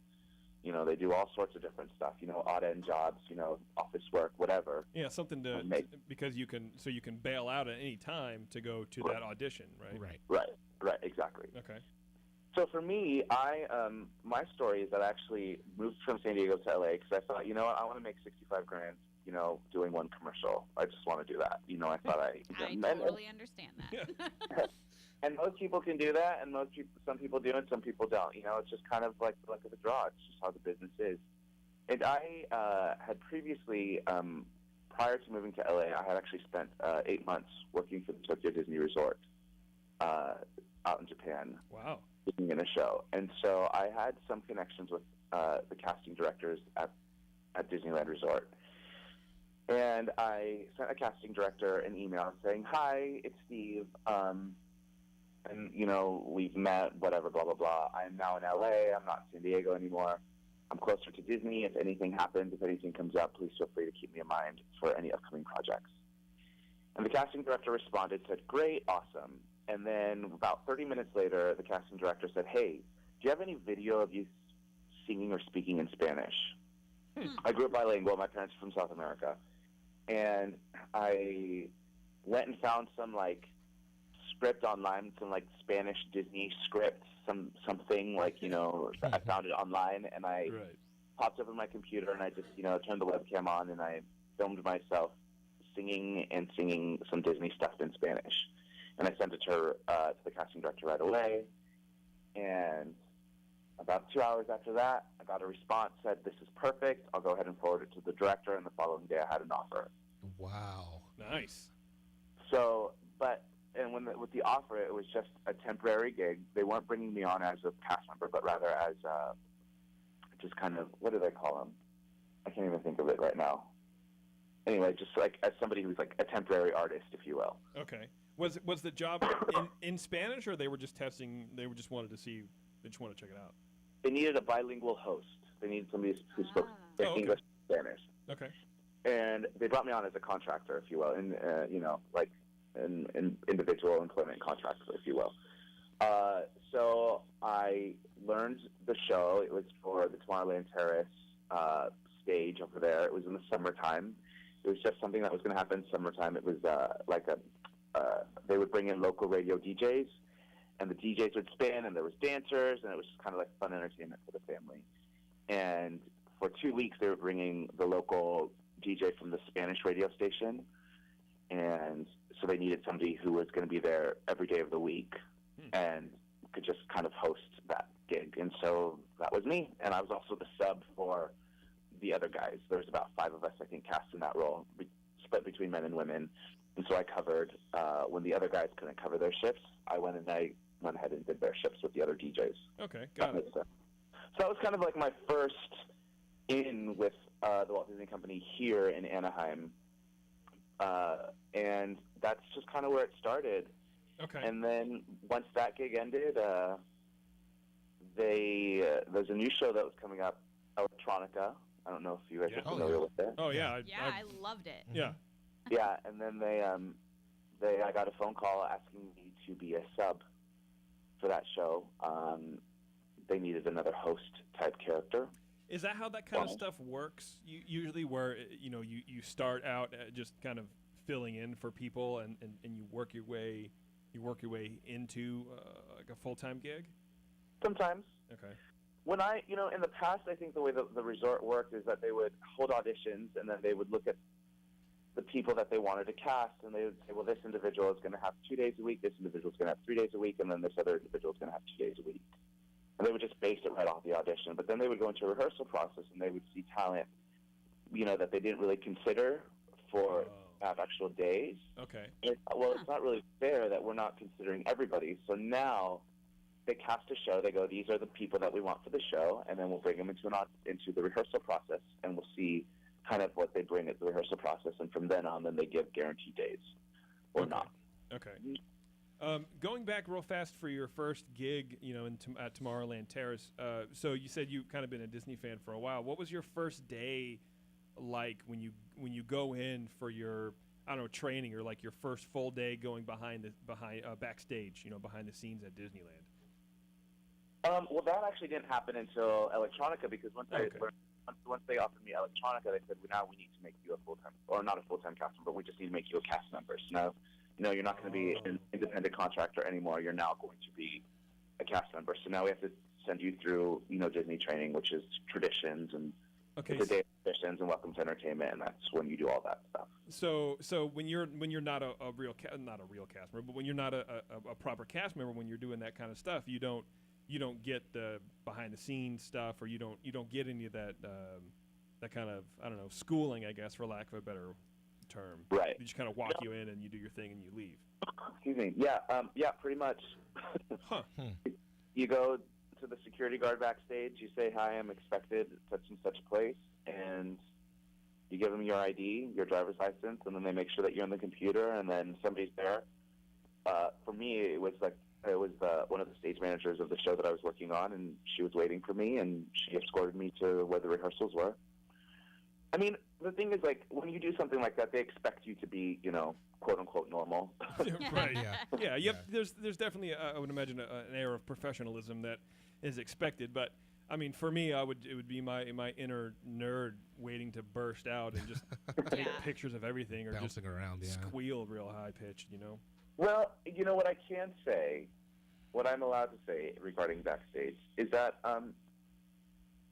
[SPEAKER 5] you know, they do all sorts of different stuff, you know, odd-end jobs, you know, office work, whatever.
[SPEAKER 2] Yeah, something to because you can bail out at any time to go to that audition, right?
[SPEAKER 5] Right, exactly.
[SPEAKER 2] Okay.
[SPEAKER 5] So for me, my story is that I actually moved from San Diego to LA because I thought, you know what, I want to make $65,000, you know, doing one commercial. I just want to do that. You know, I thought
[SPEAKER 1] I totally understand that.
[SPEAKER 5] And most people can do that, and some people do, and some people don't. You know, it's just kind of like the luck of the draw. It's just how the business is. And I had previously, prior to moving to LA, I had actually spent 8 months working for the Tokyo Disney Resort out in Japan.
[SPEAKER 2] Wow.
[SPEAKER 5] Being in a show. And so I had some connections with the casting directors at Disneyland Resort. And I sent a casting director an email saying, "Hi, it's Steve. And, you know, we've met, whatever, blah, blah, blah. I'm now in LA. I'm not in San Diego anymore. I'm closer to Disney. If anything happens, if anything comes up, please feel free to keep me in mind for any upcoming projects." And the casting director responded, said, "Great, awesome." And then about 30 minutes later, the casting director said, "Hey, do you have any video of you singing or speaking in Spanish?" I grew up bilingual. My parents are from South America. And I went and found some, like, script online, some, like, Spanish Disney script, something, like, you know, I found it online, and I popped up on my computer, and I just, you know, turned the webcam on, and I filmed myself singing some Disney stuff in Spanish. And I sent it to her, to the casting director right away. And about 2 hours after that, I got a response, said, "This is perfect. I'll go ahead and forward it to the director." And the following day, I had an offer.
[SPEAKER 3] Wow.
[SPEAKER 2] Nice.
[SPEAKER 5] So, with the offer, it was just a temporary gig. They weren't bringing me on as a cast member, but rather as just kind of, what do they call them? I can't even think of it right now. Anyway, just like as somebody who's like a temporary artist, if you will.
[SPEAKER 2] Okay. Was the job in Spanish, or they were just testing? They just wanted to see. They just want to check it out.
[SPEAKER 5] They needed a bilingual host. They needed somebody who spoke English and Spanish.
[SPEAKER 2] Okay.
[SPEAKER 5] And they brought me on as a contractor, if you will, and you know, like an individual employment contractor, if you will. So I learned the show. It was for the Tomorrowland Terrace stage over there. It was in the summertime. It was just something that was going to happen summertime. It was they would bring in local radio DJs, and the DJs would spin, and there was dancers, and it was just kind of like fun entertainment for the family. And for 2 weeks, they were bringing the local DJ from the Spanish radio station, and so they needed somebody who was going to be there every day of the week and could just kind of host that gig. And so that was me, and I was also the sub for the other guys. There was about 5 of us, I think, cast in that role, split between men and women. And so I covered, when the other guys couldn't cover their shifts, I went ahead and did their shifts with the other DJs.
[SPEAKER 2] Okay, got it.
[SPEAKER 5] So that was kind of like my first in with the Walt Disney Company here in Anaheim. And that's just kind of where it started.
[SPEAKER 2] Okay.
[SPEAKER 5] And then once that gig ended, there's a new show that was coming up, Electronica. I don't know if you guys are familiar with it.
[SPEAKER 2] Oh, yeah.
[SPEAKER 1] I loved it.
[SPEAKER 2] Yeah.
[SPEAKER 5] Yeah, and then I got a phone call asking me to be a sub for that show. They needed another host type character.
[SPEAKER 2] Is that how that kind of stuff works? Usually, where you start out just kind of filling in for people, and you work your way into like a full-time gig.
[SPEAKER 5] Sometimes.
[SPEAKER 2] Okay.
[SPEAKER 5] When in the past, I think the way the resort worked is that they would hold auditions, and then they would look at the people that they wanted to cast, and they would say, well, this individual is going to have 2 days a week, this individual is going to have 3 days a week, and then this other individual is going to have 2 days a week. And they would just base it right off the audition. But then they would go into a rehearsal process, and they would see talent, that they didn't really consider for actual days.
[SPEAKER 2] Okay.
[SPEAKER 5] It's not really fair that we're not considering everybody. So now they cast a show. They go, these are the people that we want for the show, and then we'll bring them into the rehearsal process, and we'll see kind of what they bring at the rehearsal process. And from then on, then they give guaranteed days or not.
[SPEAKER 2] Okay. Going back real fast for your first gig, at Tomorrowland Terrace. So you said you've kind of been a Disney fan for a while. What was your first day like when you go in for your, I don't know, training, or like your first full day going behind backstage, behind the scenes at Disneyland?
[SPEAKER 5] Well, that actually didn't happen until Electronica, because once they offered me Electronica, they said, well, now we need to make you a full-time, or not a full-time cast member, we just need to make you a cast member. So now, you're not going to be an independent contractor anymore. You're now going to be a cast member. So now we have to send you through, Disney training, which is traditions and the day of traditions and welcome to entertainment, and that's when you do all that stuff.
[SPEAKER 2] So when you're not a real not a real cast member, but when you're not a proper cast member, when you're doing that kind of stuff, you don't get the behind the scenes stuff, or you don't get any of that that kind of, I don't know, schooling, I guess, for lack of a better term.
[SPEAKER 5] Right.
[SPEAKER 2] They just kind of walk you in and you do your thing and you leave.
[SPEAKER 5] Excuse me. Yeah, pretty much.
[SPEAKER 2] Huh.
[SPEAKER 5] You go to the security guard backstage, you say, hi, I'm expected at such and such place, and you give them your ID, your driver's license, and then they make sure that you're on the computer, and then somebody's there. For me, it was one of the stage managers of the show that I was working on, and she was waiting for me, and she escorted me to where the rehearsals were. I mean, the thing is, like, when you do something like that, they expect you to be, quote unquote normal.
[SPEAKER 2] Right. Yeah. There's definitely, I would imagine, an air of professionalism that is expected. But I mean, for me, it would be my inner nerd waiting to burst out and just take pictures of everything, or
[SPEAKER 3] bouncing
[SPEAKER 2] just
[SPEAKER 3] around,
[SPEAKER 2] squeal real high pitched.
[SPEAKER 5] Well, what I can say, what I'm allowed to say regarding backstage is that,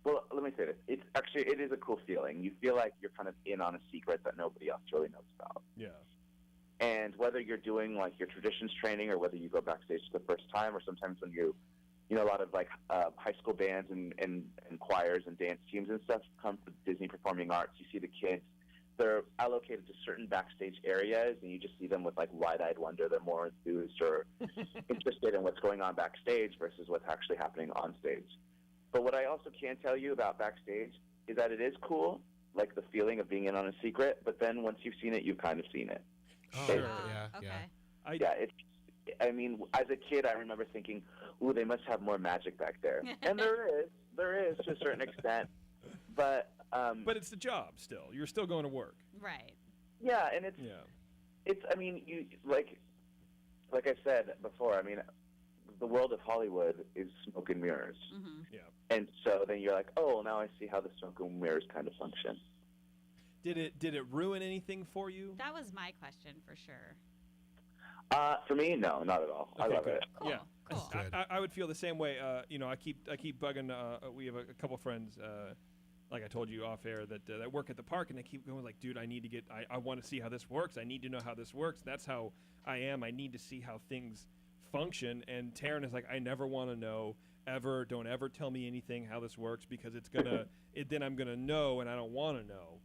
[SPEAKER 5] well, let me say this. It is a cool feeling. You feel like you're kind of in on a secret that nobody else really knows about.
[SPEAKER 2] Yeah.
[SPEAKER 5] And whether you're doing like your traditions training, or whether you go backstage for the first time, or sometimes when a lot of like high school bands and choirs and dance teams and stuff come to Disney Performing Arts, you see the kids. They're allocated to certain backstage areas, and you just see them with like wide-eyed wonder. They're more enthused or interested in what's going on backstage versus what's actually happening on stage. But what I also can tell you about backstage is that it is cool, like the feeling of being in on a secret. But then once you've seen it, you've kind of seen it.
[SPEAKER 3] Oh,
[SPEAKER 2] Sure.
[SPEAKER 3] yeah.
[SPEAKER 5] I mean, as a kid, I remember thinking, "Ooh, they must have more magic back there," and there is to a certain extent. But
[SPEAKER 2] it's the job still. You're still going to work.
[SPEAKER 1] Right.
[SPEAKER 5] Yeah, and it's. I mean, you like I said before. I mean, the world of Hollywood is smoke and mirrors.
[SPEAKER 1] Mm-hmm.
[SPEAKER 2] Yeah.
[SPEAKER 5] And so then you're like, oh, now I see how the smoke and mirrors kind of function.
[SPEAKER 2] Did it ruin anything for you?
[SPEAKER 1] That was my question for sure.
[SPEAKER 5] For me, no, not at all.
[SPEAKER 2] Okay,
[SPEAKER 5] I love
[SPEAKER 2] good.
[SPEAKER 5] it.
[SPEAKER 1] Cool.
[SPEAKER 2] Yeah.
[SPEAKER 1] Cool.
[SPEAKER 2] I would feel the same way. I keep bugging. We have a couple friends, like I told you off air, that work at the park, and they keep going like, dude, I want to see how this works. I need to know how this works. That's how I am. I need to see how things function. And Taryn is like, I never want to know ever. Don't ever tell me anything how this works, because it's gonna then I'm gonna know, and I don't want to know.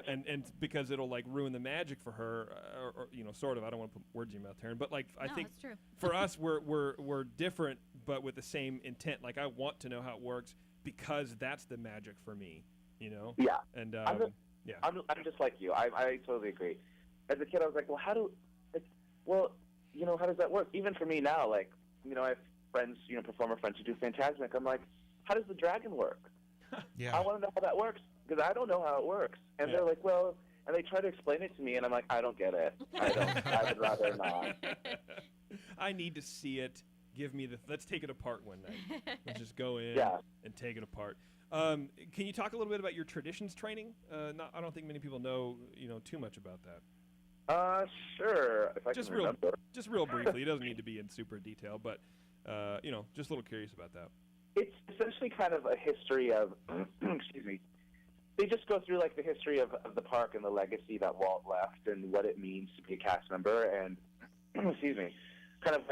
[SPEAKER 2] And because it'll like ruin the magic for her, or sort of. I don't want to put words in your mouth, Taryn, but like I think
[SPEAKER 1] that's true.
[SPEAKER 2] For us, we're different, but with the same intent. Like I want to know how it works because that's the magic for me,
[SPEAKER 5] Yeah.
[SPEAKER 2] And
[SPEAKER 5] I'm just like you. I totally agree. As a kid, I was like, well, how does that work? Even for me now, like, I have friends, performer friends who do Fantasmic. I'm like, how does the dragon work?
[SPEAKER 3] Yeah.
[SPEAKER 5] I want to know how that works, because I don't know how it works. And they're like, well, and they try to explain it to me, and I'm like, I don't get it. I would rather not.
[SPEAKER 2] I need to see it. Let's take it apart one night. Let's just go in and take it apart. Can you talk a little bit about your traditions training? I don't think many people know, too much about that.
[SPEAKER 5] Sure. If I
[SPEAKER 2] just
[SPEAKER 5] can remember.
[SPEAKER 2] Just real briefly. It doesn't need to be in super detail, but just a little curious about that.
[SPEAKER 5] It's essentially kind of a history of, excuse me. They just go through like the history of the park and the legacy that Walt left, and what it means to be a cast member, and excuse me, kind of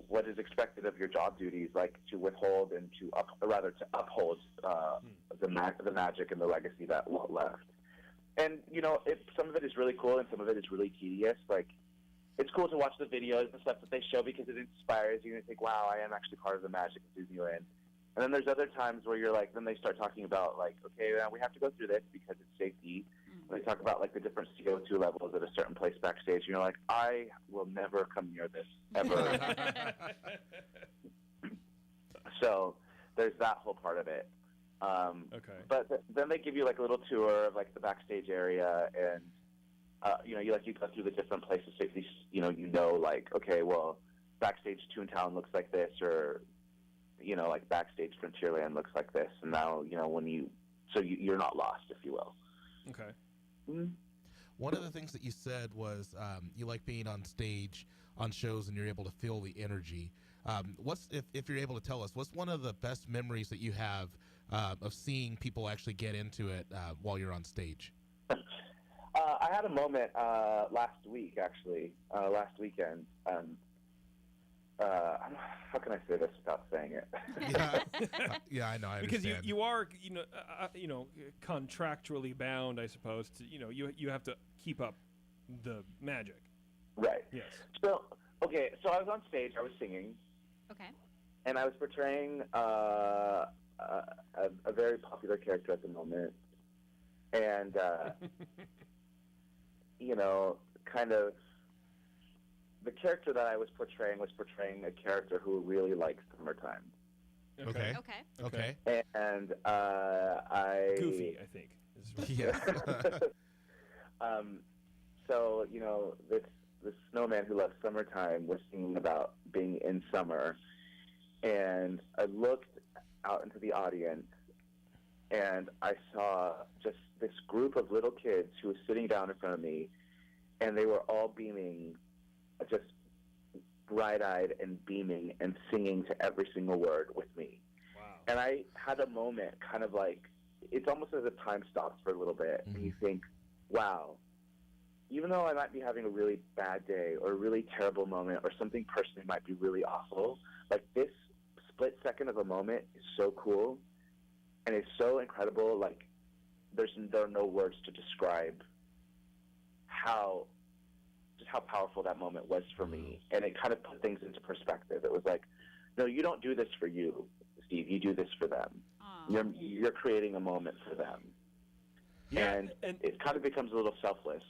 [SPEAKER 5] what is expected of your job duties, like to withhold and to uphold the magic and the legacy that Walt left. And some of it is really cool, and some of it is really tedious. Like, it's cool to watch the videos and stuff that they show, because it inspires you and you think, wow, I am actually part of the magic of Disneyland. And then there's other times where you're like, then they start talking about like, okay, we have to go through this because it's safety, They talk about like the different CO2 levels at a certain place backstage. And you're like, I will never come near this ever. So there's that whole part of it.
[SPEAKER 2] Okay.
[SPEAKER 5] But then they give you like a little tour of like the backstage area, and you go through the different places. So at least like, okay, well, backstage Toontown looks like this, or like backstage Frontierland looks like this, and now you're not lost, if you will.
[SPEAKER 2] Okay.
[SPEAKER 5] Mm-hmm.
[SPEAKER 3] One of the things that you said was you like being on stage on shows and you're able to feel the energy. If you're able to tell us, what's one of the best memories that you have of seeing people actually get into it while you're on stage?
[SPEAKER 5] I had a moment last weekend. How can I say this without saying it?
[SPEAKER 3] Yeah, I know. I
[SPEAKER 2] because
[SPEAKER 3] understand.
[SPEAKER 2] you are contractually bound, I suppose. To you have to keep up the magic.
[SPEAKER 5] Right.
[SPEAKER 2] Yes.
[SPEAKER 5] So I was on stage. I was singing.
[SPEAKER 1] Okay.
[SPEAKER 5] And I was portraying a very popular character at the moment, and kind of the character that I was portraying a character who really likes summertime.
[SPEAKER 3] Okay.
[SPEAKER 1] Okay.
[SPEAKER 5] And I
[SPEAKER 2] Goofy, I think.
[SPEAKER 3] Yes.
[SPEAKER 5] So this snowman who loves summertime was singing about being in summer, and I looked out into the audience, and I saw just this group of little kids who was sitting down in front of me, and they were all beaming, just bright-eyed and beaming and singing to every single word with me.
[SPEAKER 2] Wow.
[SPEAKER 5] And I had a moment, kind of like, it's almost as if time stops for a little bit, and you think, wow, even though I might be having a really bad day or a really terrible moment or something personally might be really awful, like this split second of a moment is so cool and it's so incredible. Like there are no words to describe how powerful that moment was for me. And it kind of put things into perspective. It was like, no, you don't do this for you, Steve. You do this for them. You're creating a moment for them.
[SPEAKER 2] Yeah,
[SPEAKER 5] and it kind of becomes a little selfless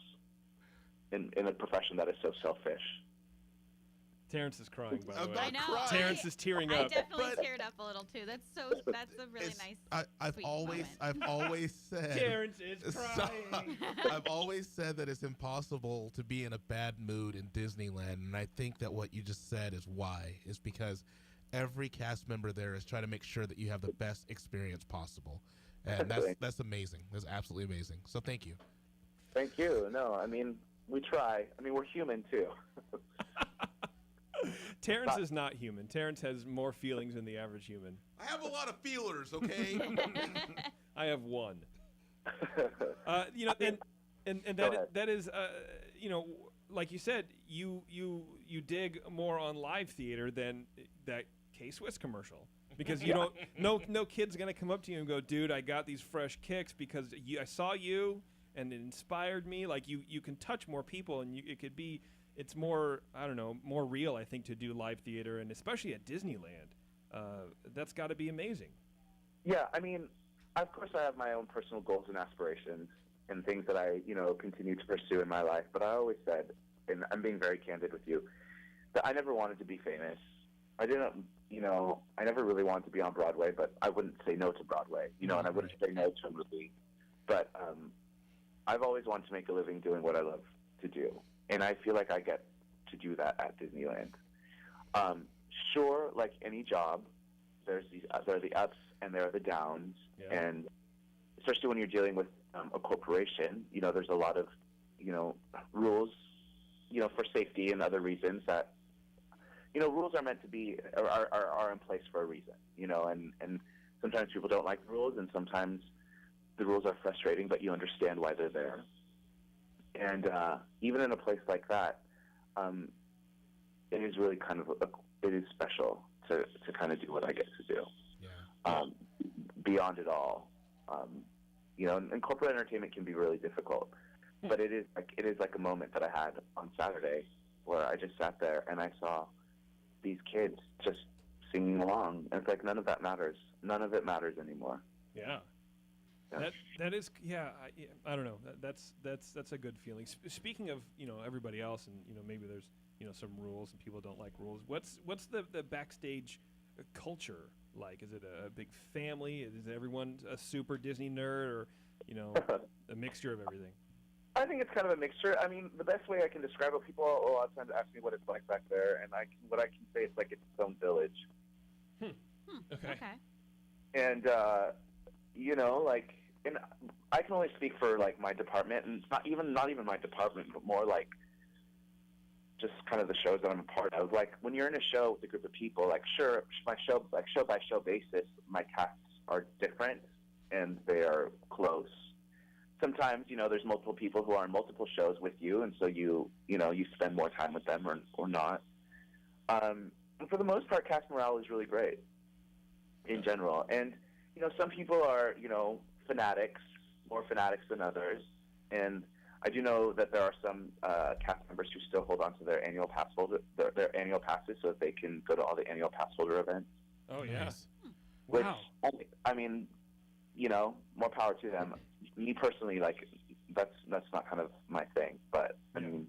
[SPEAKER 5] in a profession that is so selfish.
[SPEAKER 2] Terrence is crying, by the way.
[SPEAKER 1] I know.
[SPEAKER 2] Terrence is tearing
[SPEAKER 1] I
[SPEAKER 2] up.
[SPEAKER 1] definitely teared up a little too. That's a really nice.
[SPEAKER 3] I've
[SPEAKER 1] sweet
[SPEAKER 3] always said.
[SPEAKER 2] Terrence is crying.
[SPEAKER 3] I've always said that it's impossible to be in a bad mood in Disneyland, and I think that what you just said is why. Is because every cast member there is trying to make sure that you have the best experience possible, and that's amazing. That's absolutely amazing. So thank you.
[SPEAKER 5] Thank you. No, I mean we try. I mean we're human too.
[SPEAKER 2] Terrence is not human. Terrence has more feelings than the average human.
[SPEAKER 3] I have a lot of feelers, okay?
[SPEAKER 2] I have one. And that is, like you said, you dig more on live theater than that K-Swiss commercial. Because no kid's gonna come up to you and go, dude, I got these fresh kicks because I saw you and it inspired me. Like you can touch more people, and it's more, I don't know, more real, I think, to do live theater, and especially at Disneyland. That's got to be amazing.
[SPEAKER 5] Yeah, I mean, of course I have my own personal goals and aspirations and things that I, continue to pursue in my life. But I always said, and I'm being very candid with you, that I never wanted to be famous. I didn't, I never really wanted to be on Broadway, but I wouldn't say no to Broadway, and I wouldn't say no to a movie. But I've always wanted to make a living doing what I love to do. And I feel like I get to do that at Disneyland. Sure, like any job, there are the ups and there are the downs.
[SPEAKER 2] Yeah.
[SPEAKER 5] And especially when you're dealing with a corporation, there's a lot of, rules, for safety and other reasons that, rules are meant to be, are in place for a reason, and sometimes people don't like the rules, and sometimes the rules are frustrating, but you understand why they're there. And even in a place like that, it is really kind of it is special to kind of do what I get to do.
[SPEAKER 3] Yeah.
[SPEAKER 5] Beyond it all, and corporate entertainment can be really difficult, but it is like a moment that I had on Saturday where I just sat there and I saw these kids just singing along, and it's like none of that matters. None of it matters anymore.
[SPEAKER 2] Yeah. That is I don't know. That's a good feeling. Speaking of everybody else, and maybe there's some rules and people don't like rules. What's the backstage culture like? Is it a big family? Is everyone a super Disney nerd, or a mixture of everything?
[SPEAKER 5] I think it's kind of a mixture. I mean, the best way I can describe it, people a lot of times ask me what it's like back there, and what I can say is like it's its own village.
[SPEAKER 2] Okay.
[SPEAKER 5] And like, and I can only speak for like my department, and it's not even my department, but more like just kind of the shows that I'm a part of. Like when you're in a show with a group of people, like sure, my show, like show by show basis, my casts are different and they are close. Sometimes there's multiple people who are on multiple shows with you, and so you spend more time with them or not. And for the most part, cast morale is really great in general. And some people are fanatics, more fanatics than others, and I do know that there are some cast members who still hold on to their annual pass holder, their annual passes, so that they can go to all the annual pass holder events.
[SPEAKER 2] Oh yeah,
[SPEAKER 3] Nice.
[SPEAKER 2] wow.
[SPEAKER 5] Which, I mean, more power to them. Me personally, like that's not kind of my thing, but I mean,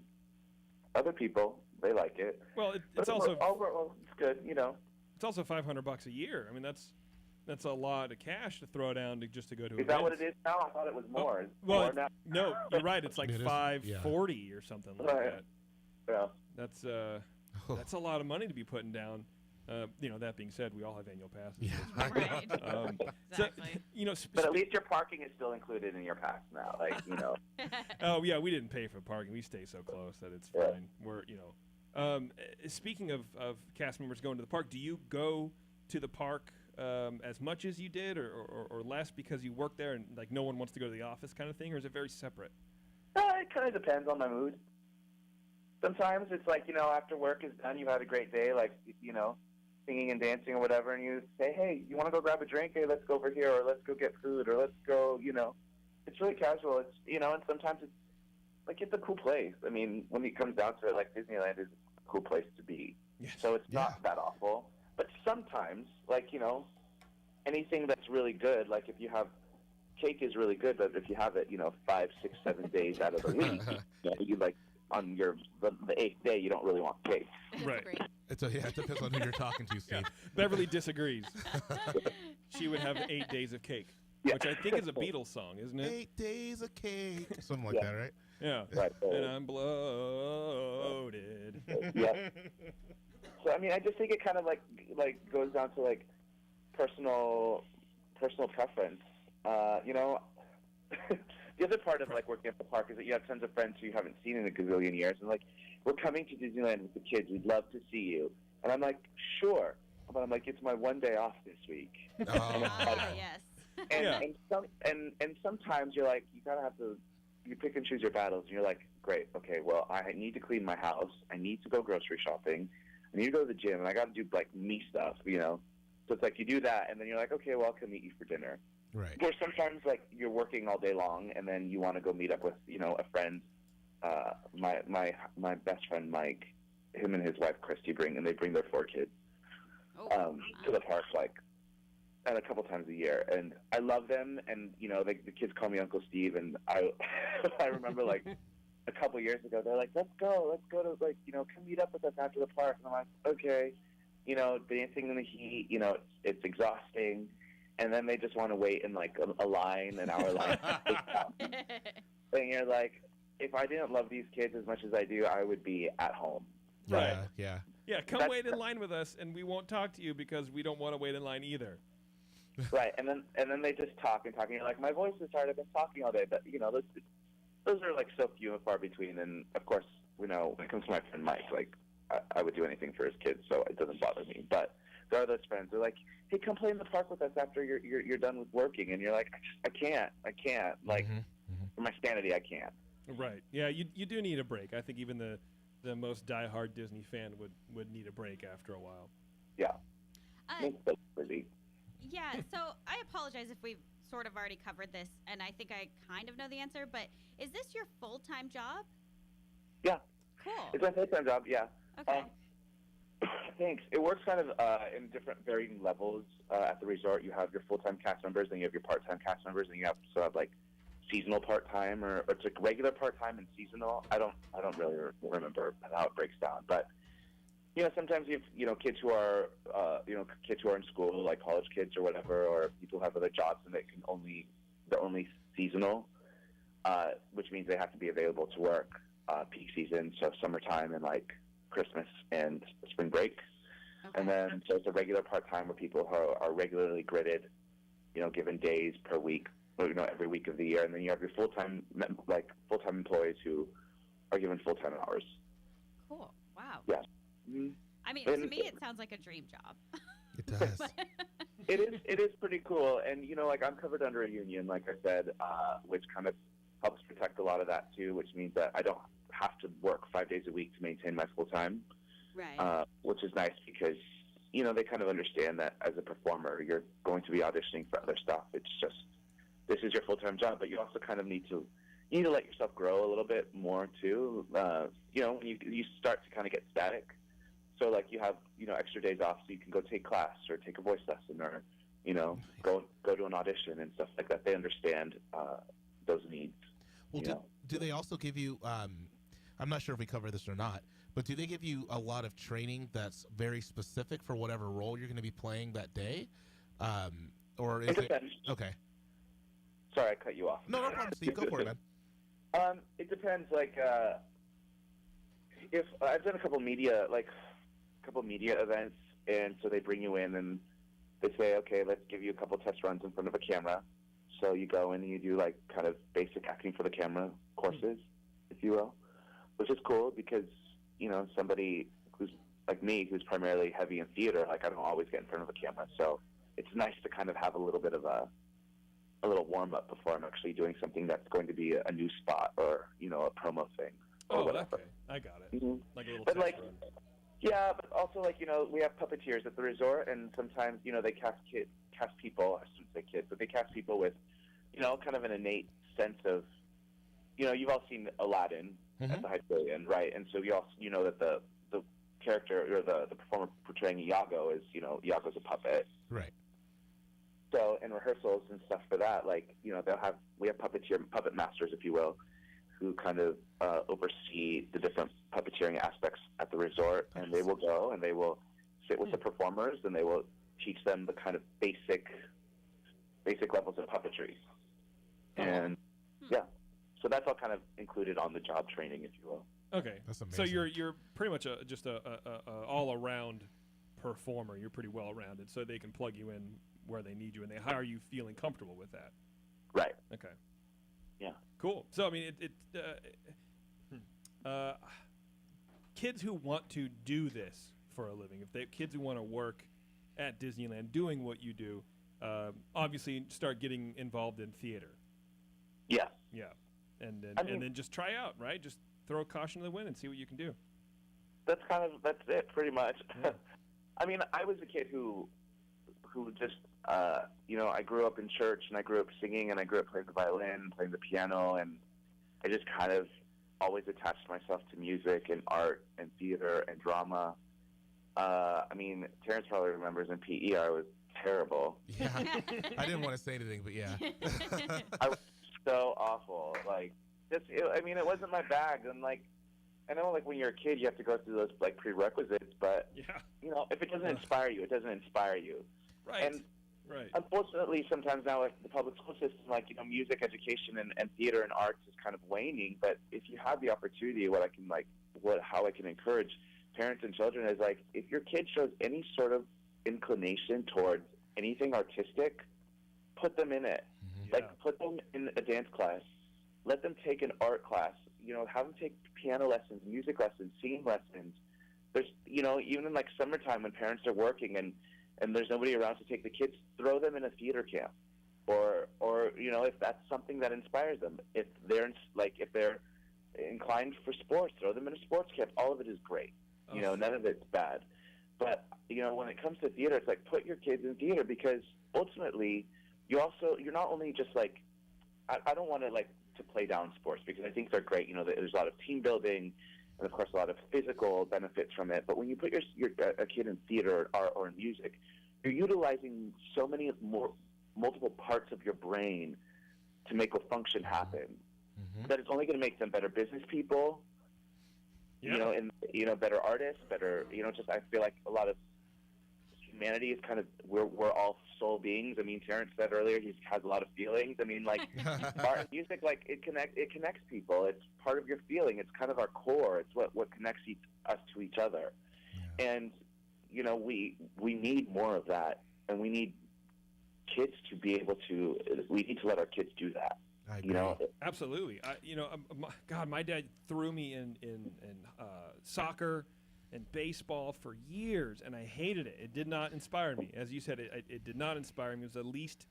[SPEAKER 5] other people, they like it.
[SPEAKER 2] Well, it's
[SPEAKER 5] But
[SPEAKER 2] also
[SPEAKER 5] overall, it's good.
[SPEAKER 2] it's also $500 a year. I mean, that's a lot of cash to throw down just to go to.
[SPEAKER 5] Is that what it is now? I thought it was more. It's
[SPEAKER 2] Well,
[SPEAKER 5] more now.
[SPEAKER 2] no, you're right. It's like
[SPEAKER 3] It is,
[SPEAKER 2] $540 or something like
[SPEAKER 5] Right.
[SPEAKER 2] that.
[SPEAKER 5] Yeah.
[SPEAKER 2] That's a lot of money to be putting down. That being said, we all have annual passes.
[SPEAKER 3] Yeah.
[SPEAKER 1] Right.
[SPEAKER 2] So,
[SPEAKER 1] Exactly.
[SPEAKER 5] But at least your parking is still included in your pass now. Like
[SPEAKER 2] Oh yeah, we didn't pay for parking. We stay so close that it's
[SPEAKER 5] Yeah.
[SPEAKER 2] fine. We're speaking of cast members going to the park, do you go to the park as much as you did, or less because you work there and like no one wants to go to the office kind of thing, or is it very separate?
[SPEAKER 5] it kind of depends on my mood. Sometimes it's like after work is done, you've had a great day, like singing and dancing or whatever, and you say, hey, you want to go grab a drink? Hey, let's go over here, or let's go get food, or let's go. It's really casual. It's and sometimes it's like it's a cool place. I mean, when it comes down to it, like Disneyland is a cool place to be.
[SPEAKER 2] Yes.
[SPEAKER 5] So it's not that awful. But sometimes, like, anything that's really good, like if you have cake is really good, but if you have it, 5, 6, 7 days out of the week, you like on the 8th day, you don't really want cake.
[SPEAKER 2] Right.
[SPEAKER 4] Great.
[SPEAKER 3] It depends on who you're talking to, Steve.
[SPEAKER 2] Beverly disagrees. She would have 8 days of cake,
[SPEAKER 5] Yeah.
[SPEAKER 2] which I think is a Beatles song, isn't it?
[SPEAKER 3] 8 days of cake, something like
[SPEAKER 5] Yeah.
[SPEAKER 3] that, right?
[SPEAKER 2] Yeah.
[SPEAKER 5] Right.
[SPEAKER 2] And I'm bloated.
[SPEAKER 5] Yeah. So I mean, I just think it kind of like goes down to like personal preference. The other part of like working at the park is that you have tons of friends who you haven't seen in a gazillion years, and like, we're coming to Disneyland with the kids. We'd love to see you. And I'm like, sure, but I'm like, it's my one day off this week.
[SPEAKER 3] Oh.
[SPEAKER 1] Yes.
[SPEAKER 5] And sometimes you're like, you pick and choose your battles, and you're like, great, okay, well, I need to clean my house. I need to go grocery shopping. I need to go to the gym, and I got to do like me stuff, So it's like you do that, and then you're like, okay, well, I'll come meet you for dinner.
[SPEAKER 3] Right.
[SPEAKER 5] Or sometimes like you're working all day long, and then you want to go meet up with a friend. My best friend Mike, him and his wife Christy bring their 4 kids to the park and a couple times a year, and I love them. And the kids call me Uncle Steve, and I remember like a couple years ago they're like, let's go to come meet up with us after the park, and I'm like, okay, dancing in the heat, it's exhausting. And then they just want to wait in like a line, an hour line. And you're like, if I didn't love these kids as much as I do, I would be at home.
[SPEAKER 2] Right.
[SPEAKER 3] Yeah.
[SPEAKER 2] Yeah, come wait in line with us, and we won't talk to you because we don't want to wait in line either.
[SPEAKER 5] Right. And then they just talk and talk, and you're like, my voice is tired. I've been talking all day. But those are like so few and far between. And of course, when it comes to my friend Mike, like I would do anything for his kids, so it doesn't bother me. But there are those friends who are like, hey, come play in the park with us after you're done with working, and you're like, I can't, like, for my sanity, I can't.
[SPEAKER 2] Right. Yeah, you do need a break. I think even the most diehard Disney fan would need a break after a while.
[SPEAKER 5] Yeah.
[SPEAKER 1] Yeah, so I apologize if we've sort of already covered this, and I think I kind of know the answer, but is this your full-time job?
[SPEAKER 5] Yeah.
[SPEAKER 1] Cool.
[SPEAKER 5] It's my full-time job, yeah.
[SPEAKER 1] Okay.
[SPEAKER 5] Thanks. It works kind of in different varying levels. At the resort, you have your full-time cast members, and you have your part-time cast members, and you have like seasonal part-time, or it's like regular part-time and seasonal. I don't really remember how it breaks down, but sometimes you have kids who are kids who are in school, like college kids or whatever, or people who have other jobs and they're only seasonal, which means they have to be available to work peak season, so summertime and like Christmas and spring break.
[SPEAKER 1] Okay.
[SPEAKER 5] And then so it's a regular part-time where people who are regularly gridded, given days per week, every week of the year. And then you have your full-time employees who are given full-time hours.
[SPEAKER 1] Cool. Wow.
[SPEAKER 5] Yeah. Mm-hmm.
[SPEAKER 1] I mean, to me, it sounds like a dream job.
[SPEAKER 3] It does.
[SPEAKER 5] It is pretty cool. And, I'm covered under a union, like I said, which kind of helps protect a lot of that too, which means that I don't have to work 5 days a week to maintain my full-time.
[SPEAKER 1] Right.
[SPEAKER 5] Which is nice because, they kind of understand that as a performer, you're going to be auditioning for other stuff. It's just, this is your full-time job, but you also kind of need to let yourself grow a little bit more too. When you start to kind of get static. So like you have, extra days off so you can go take class or take a voice lesson or, go to an audition and stuff like that. They understand those needs.
[SPEAKER 3] Well, do they also give you, I'm not sure if we cover this or not, but do they give you a lot of training that's very specific for whatever role you're going to be playing that day? Or is
[SPEAKER 5] it depends.
[SPEAKER 3] Okay.
[SPEAKER 5] Sorry, I cut you off.
[SPEAKER 3] No problem, Steve. Go for it, man.
[SPEAKER 5] It depends. Like, if I've done a couple media events, and so they bring you in and they say, okay, let's give you a couple test runs in front of a camera. So you go in and you do like kind of basic acting for the camera courses, if you will, which is cool because somebody who's like me, who's primarily heavy in theater, like I don't always get in front of a camera, so it's nice to kind of have a little bit of a little warm up before I'm actually doing something that's going to be a new spot or a promo thing.
[SPEAKER 2] Oh, okay, I got it.
[SPEAKER 5] Mm-hmm.
[SPEAKER 2] Like a little
[SPEAKER 5] but
[SPEAKER 2] test
[SPEAKER 5] like,
[SPEAKER 2] run.
[SPEAKER 5] yeah, but also like we have puppeteers at the resort, and sometimes they cast people. I shouldn't say kids, but they cast people with kind of an innate sense of you've all seen Aladdin at the Hyperion, right? And so you also that the character or the performer portraying Iago is Iago's a puppet,
[SPEAKER 3] right?
[SPEAKER 5] So in rehearsals and stuff for that, like we have puppet masters, if you will, who kind of oversee the different puppeteering aspects at the resort, and they will go and they will sit with the performers and they will teach them the kind of basic levels of puppetry. And so that's all kind of included on the job training, if you will.
[SPEAKER 2] Okay,
[SPEAKER 3] That's amazing.
[SPEAKER 2] so you're pretty much just a all around performer. You're pretty well rounded, so they can plug you in where they need you, and they hire you feeling comfortable with that.
[SPEAKER 5] Right.
[SPEAKER 2] Okay.
[SPEAKER 5] Yeah.
[SPEAKER 2] Cool. So I mean, kids who want to do this for a living, kids who want to work at Disneyland doing what you do, obviously start getting involved in theater.
[SPEAKER 5] Yeah.
[SPEAKER 2] Yeah. And then just try out, right? Just throw caution to the wind and see what you can do.
[SPEAKER 5] That's it, pretty much.
[SPEAKER 2] Yeah.
[SPEAKER 5] I mean, I was a kid who just, I grew up in church, and I grew up singing, and I grew up playing the violin, playing the piano, and I just kind of always attached myself to music and art and theater and drama. I mean, Terrence probably remembers in PE I was terrible.
[SPEAKER 3] Yeah. I didn't want to say anything, but yeah.
[SPEAKER 5] I was so awful. Like, it wasn't my bag. And, like, I know, like, when you're a kid, you have to go through those, like, prerequisites, but, if it doesn't inspire you, it doesn't inspire you.
[SPEAKER 2] Right.
[SPEAKER 5] And
[SPEAKER 2] right.
[SPEAKER 5] Unfortunately, sometimes now, like, the public school system, like, music education and theater and arts is kind of waning, but if you have the opportunity, how I can encourage parents and children is, like, if your kid shows any sort of inclination towards anything artistic, put them in it.
[SPEAKER 2] Yeah.
[SPEAKER 5] Like, put them in a dance class. Let them take an art class. Have them take piano lessons, music lessons, singing lessons. There's, even in, like, summertime when parents are working and there's nobody around to take the kids, throw them in a theater camp. Or if that's something that inspires them. If they're inclined for sports, throw them in a sports camp. All of it is great. None of it's bad. But, when it comes to theater, it's like, put your kids in theater, because ultimately you're not only just like, I don't want to, like, to play down sports, because I think they're great. There's a lot of team building, and of course a lot of physical benefits from it. But when you put a kid in theater or art or in music, you're utilizing so many multiple parts of your brain to make a function happen that it's only going to make them better business people, and better artists, better, just I feel like a lot of humanity is kind of, we're all soul beings. I mean, Terrence said earlier he has a lot of feelings. I mean, like art and music, like it connects people. It's part of your feeling. It's kind of our core. It's what connects us to each other. Yeah. And we need more of that, and we need kids to be able to. We need to let our kids do that.
[SPEAKER 3] I agree.
[SPEAKER 2] Absolutely. God, my dad threw me in soccer and baseball for years, and I hated it. It did not inspire me. As you said, it did not inspire me. It was the least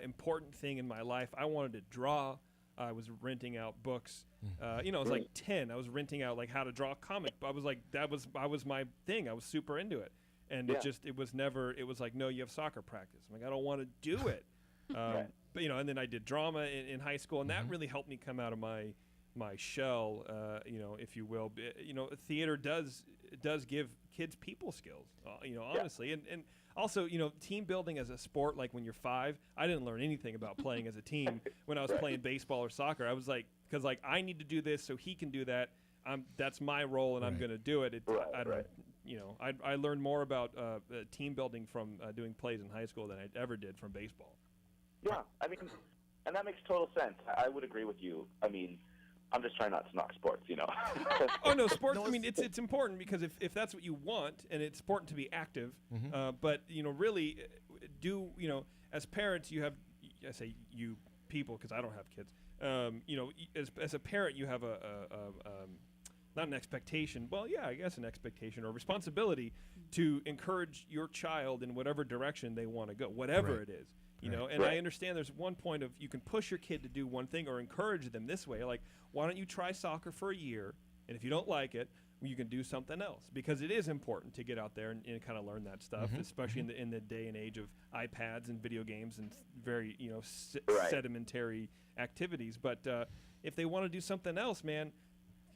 [SPEAKER 2] important thing in my life. I wanted to draw. I was renting out books. I was like 10. I was renting out like how to draw a comic. I was like, that was my thing. I was super into it. And it was like, no, you have soccer practice. I'm like, I don't want to do it. But and then I did drama in high school, and that really helped me come out of my shell, if you will. Theater does give kids people skills, honestly. And also, team building as a sport, like when you're 5, I didn't learn anything about playing as a team when I was playing baseball or soccer. I was like, because like I need to do this so he can do that. That's my role, and I'm going to do it. I learned more about team building from doing plays in high school than I ever did from baseball.
[SPEAKER 5] Yeah, I mean, and that makes total sense. I would agree with you. I mean, I'm just trying not to knock sports,
[SPEAKER 2] Oh, no, sports, I mean, it's important because if that's what you want, and it's important to be active, but, really as parents, you have, I say you people because I don't have kids, as a parent, you have not an expectation, well, yeah, I guess an expectation or responsibility to encourage your child in whatever direction they want to go, whatever it is. And I understand there's one point of you can push your kid to do one thing or encourage them this way. Like, why don't you try soccer for a year? And if you don't like it, you can do something else, because it is important to get out there and kind of learn that stuff, especially in the day and age of iPads and video games and very, sedimentary activities. But if they want to do something else, man,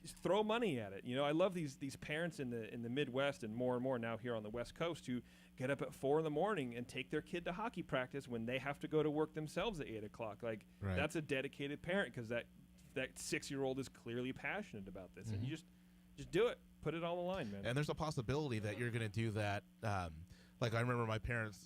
[SPEAKER 2] just throw money at it. I love these parents in the Midwest and more now here on the West Coast who get up at 4 a.m. and take their kid to hockey practice when they have to go to work themselves at 8 o'clock. Like that's a dedicated parent, because that 6-year-old is clearly passionate about this, and you just do it. Put it all on the line, man.
[SPEAKER 3] And there's a possibility that you're going to do that. Like I remember my parents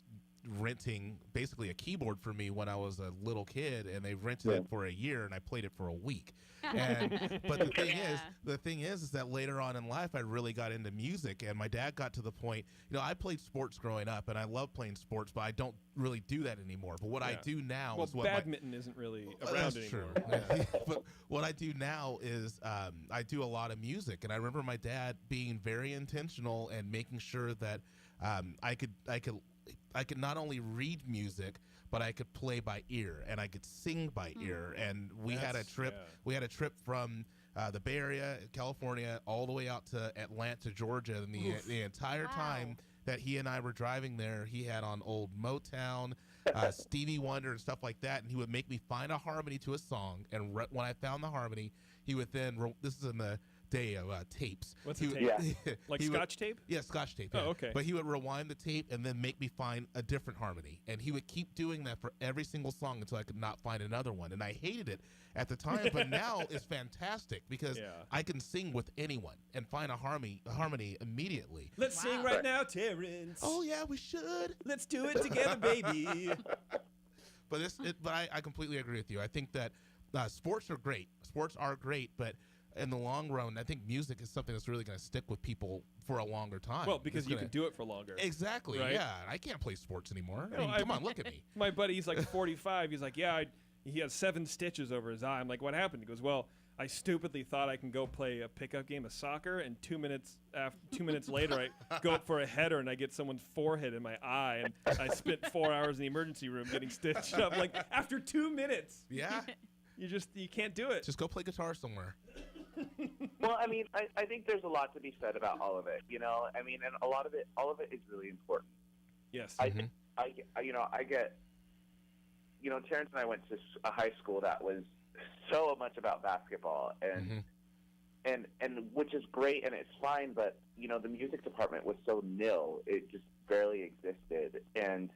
[SPEAKER 3] renting basically a keyboard for me when I was a little kid, and they rented it for a year, and I played it for a week. But the thing is that later on in life, I really got into music, and my dad got to the point, I played sports growing up, and I love playing sports, but I don't really do that anymore. But what I do now is what
[SPEAKER 2] badminton isn't really around anymore.
[SPEAKER 3] True. But what I do now is I do a lot of music, and I remember my dad being very intentional and making sure that I could not only read music, but I could play by ear, and I could sing by ear. And we had a trip. Yeah. We had a trip from the Bay Area, California, all the way out to Atlanta, Georgia. And the entire time that he and I were driving there, he had on old Motown, Stevie Wonder, and stuff like that. And he would make me find a harmony to a song. And when I found the harmony, he would then. This is in the day of tapes.
[SPEAKER 2] What's a tape? Like Scotch tape?
[SPEAKER 3] Yeah, Scotch tape.
[SPEAKER 2] Oh,
[SPEAKER 3] yeah.
[SPEAKER 2] okay.
[SPEAKER 3] But he would rewind the tape and then make me find a different harmony. And he would keep doing that for every single song until I could not find another one. And I hated it at the time, but now it's fantastic because I can sing with anyone and find a harmony immediately.
[SPEAKER 2] Let's sing right now, Terrence.
[SPEAKER 3] Oh, yeah, we should.
[SPEAKER 2] Let's do it together, baby.
[SPEAKER 3] But I completely agree with you. I think that sports are great. Sports are great, but in the long run, I think music is something that's really going to stick with people for a longer time.
[SPEAKER 2] Well, because you can do it for longer.
[SPEAKER 3] Exactly,
[SPEAKER 2] right?
[SPEAKER 3] Yeah. I can't play sports anymore. Come on, look at me.
[SPEAKER 2] My buddy, he's like 45. He's like, he has 7 stitches over his eye. I'm like, what happened? He goes, well, I stupidly thought I can go play a pickup game of soccer, and 2 minutes later, I go up for a header, and I get someone's forehead in my eye, and I spent 4 hours in the emergency room getting stitched up. Like, after 2 minutes.
[SPEAKER 3] Yeah.
[SPEAKER 2] You can't do it.
[SPEAKER 3] Just go play guitar somewhere.
[SPEAKER 5] Well, I mean, I think there's a lot to be said about all of it, I mean, and all of it is really important.
[SPEAKER 2] Yes.
[SPEAKER 5] I get, Terrence and I went to a high school that was so much about basketball, and and which is great and it's fine, but you know the music department was so nil, it just barely existed. And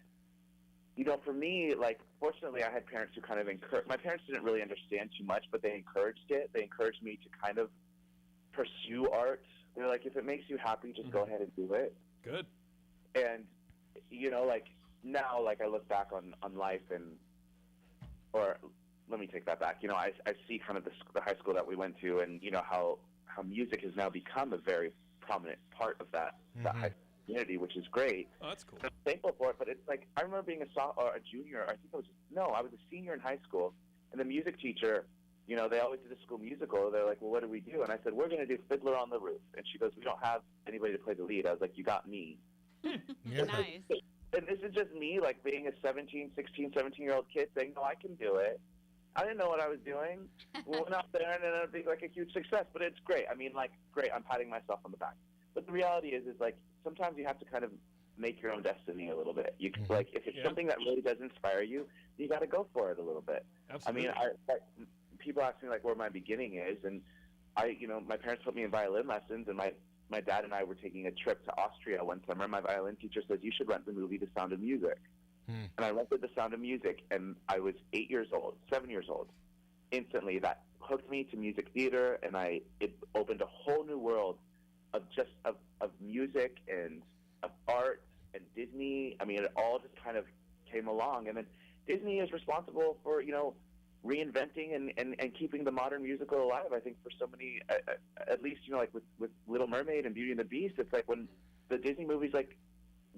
[SPEAKER 5] you know, for me, like, fortunately, I had parents who kind of encouraged. My parents didn't really understand too much, but they encouraged it. They encouraged me to kind of pursue art. They're like, if it makes you happy, just go ahead and do it.
[SPEAKER 2] Good.
[SPEAKER 5] And you know, like now, like I look back on life, or let me take that back. You know, I see kind of the high school that we went to, and you know how music has now become a very prominent part of that high school community, which is great.
[SPEAKER 2] Oh, that's cool.
[SPEAKER 5] I'm thankful for it, but it's like I remember being a junior. I think I was a senior in high school, and the music teacher, you know, they always did a school musical. They're like, well, what do we do? And I said, we're going to do Fiddler on the Roof. And she goes, we don't have anybody to play the lead. I was like, you got me.
[SPEAKER 1] Nice.
[SPEAKER 5] And this is just me, like, being a 17, 16, 17-year-old kid saying, no, I can do it. I didn't know what I was doing. We went out there and it ended up being, like, a huge success. But it's great. I mean, like, great. I'm patting myself on the back. But the reality is like, sometimes you have to kind of make your own destiny a little bit. You can, like, if it's something that really does inspire you, you got to go for it a little bit.
[SPEAKER 2] Absolutely.
[SPEAKER 5] I mean, people ask me, like, where my beginning is, and you know, my parents put me in violin lessons, and my dad and I were taking a trip to Austria one summer. My violin teacher said, you should rent the movie The Sound of Music. And I rented The Sound of Music, and I was 7 years old. Instantly, that hooked me to music theater, and it opened a whole new world of music and of art and Disney. I mean, it all just kind of came along, and then Disney is responsible for, you know, reinventing and keeping the modern musical alive. I think for so many, at least, you know, like with Little Mermaid and Beauty and the Beast, it's like when the Disney movies like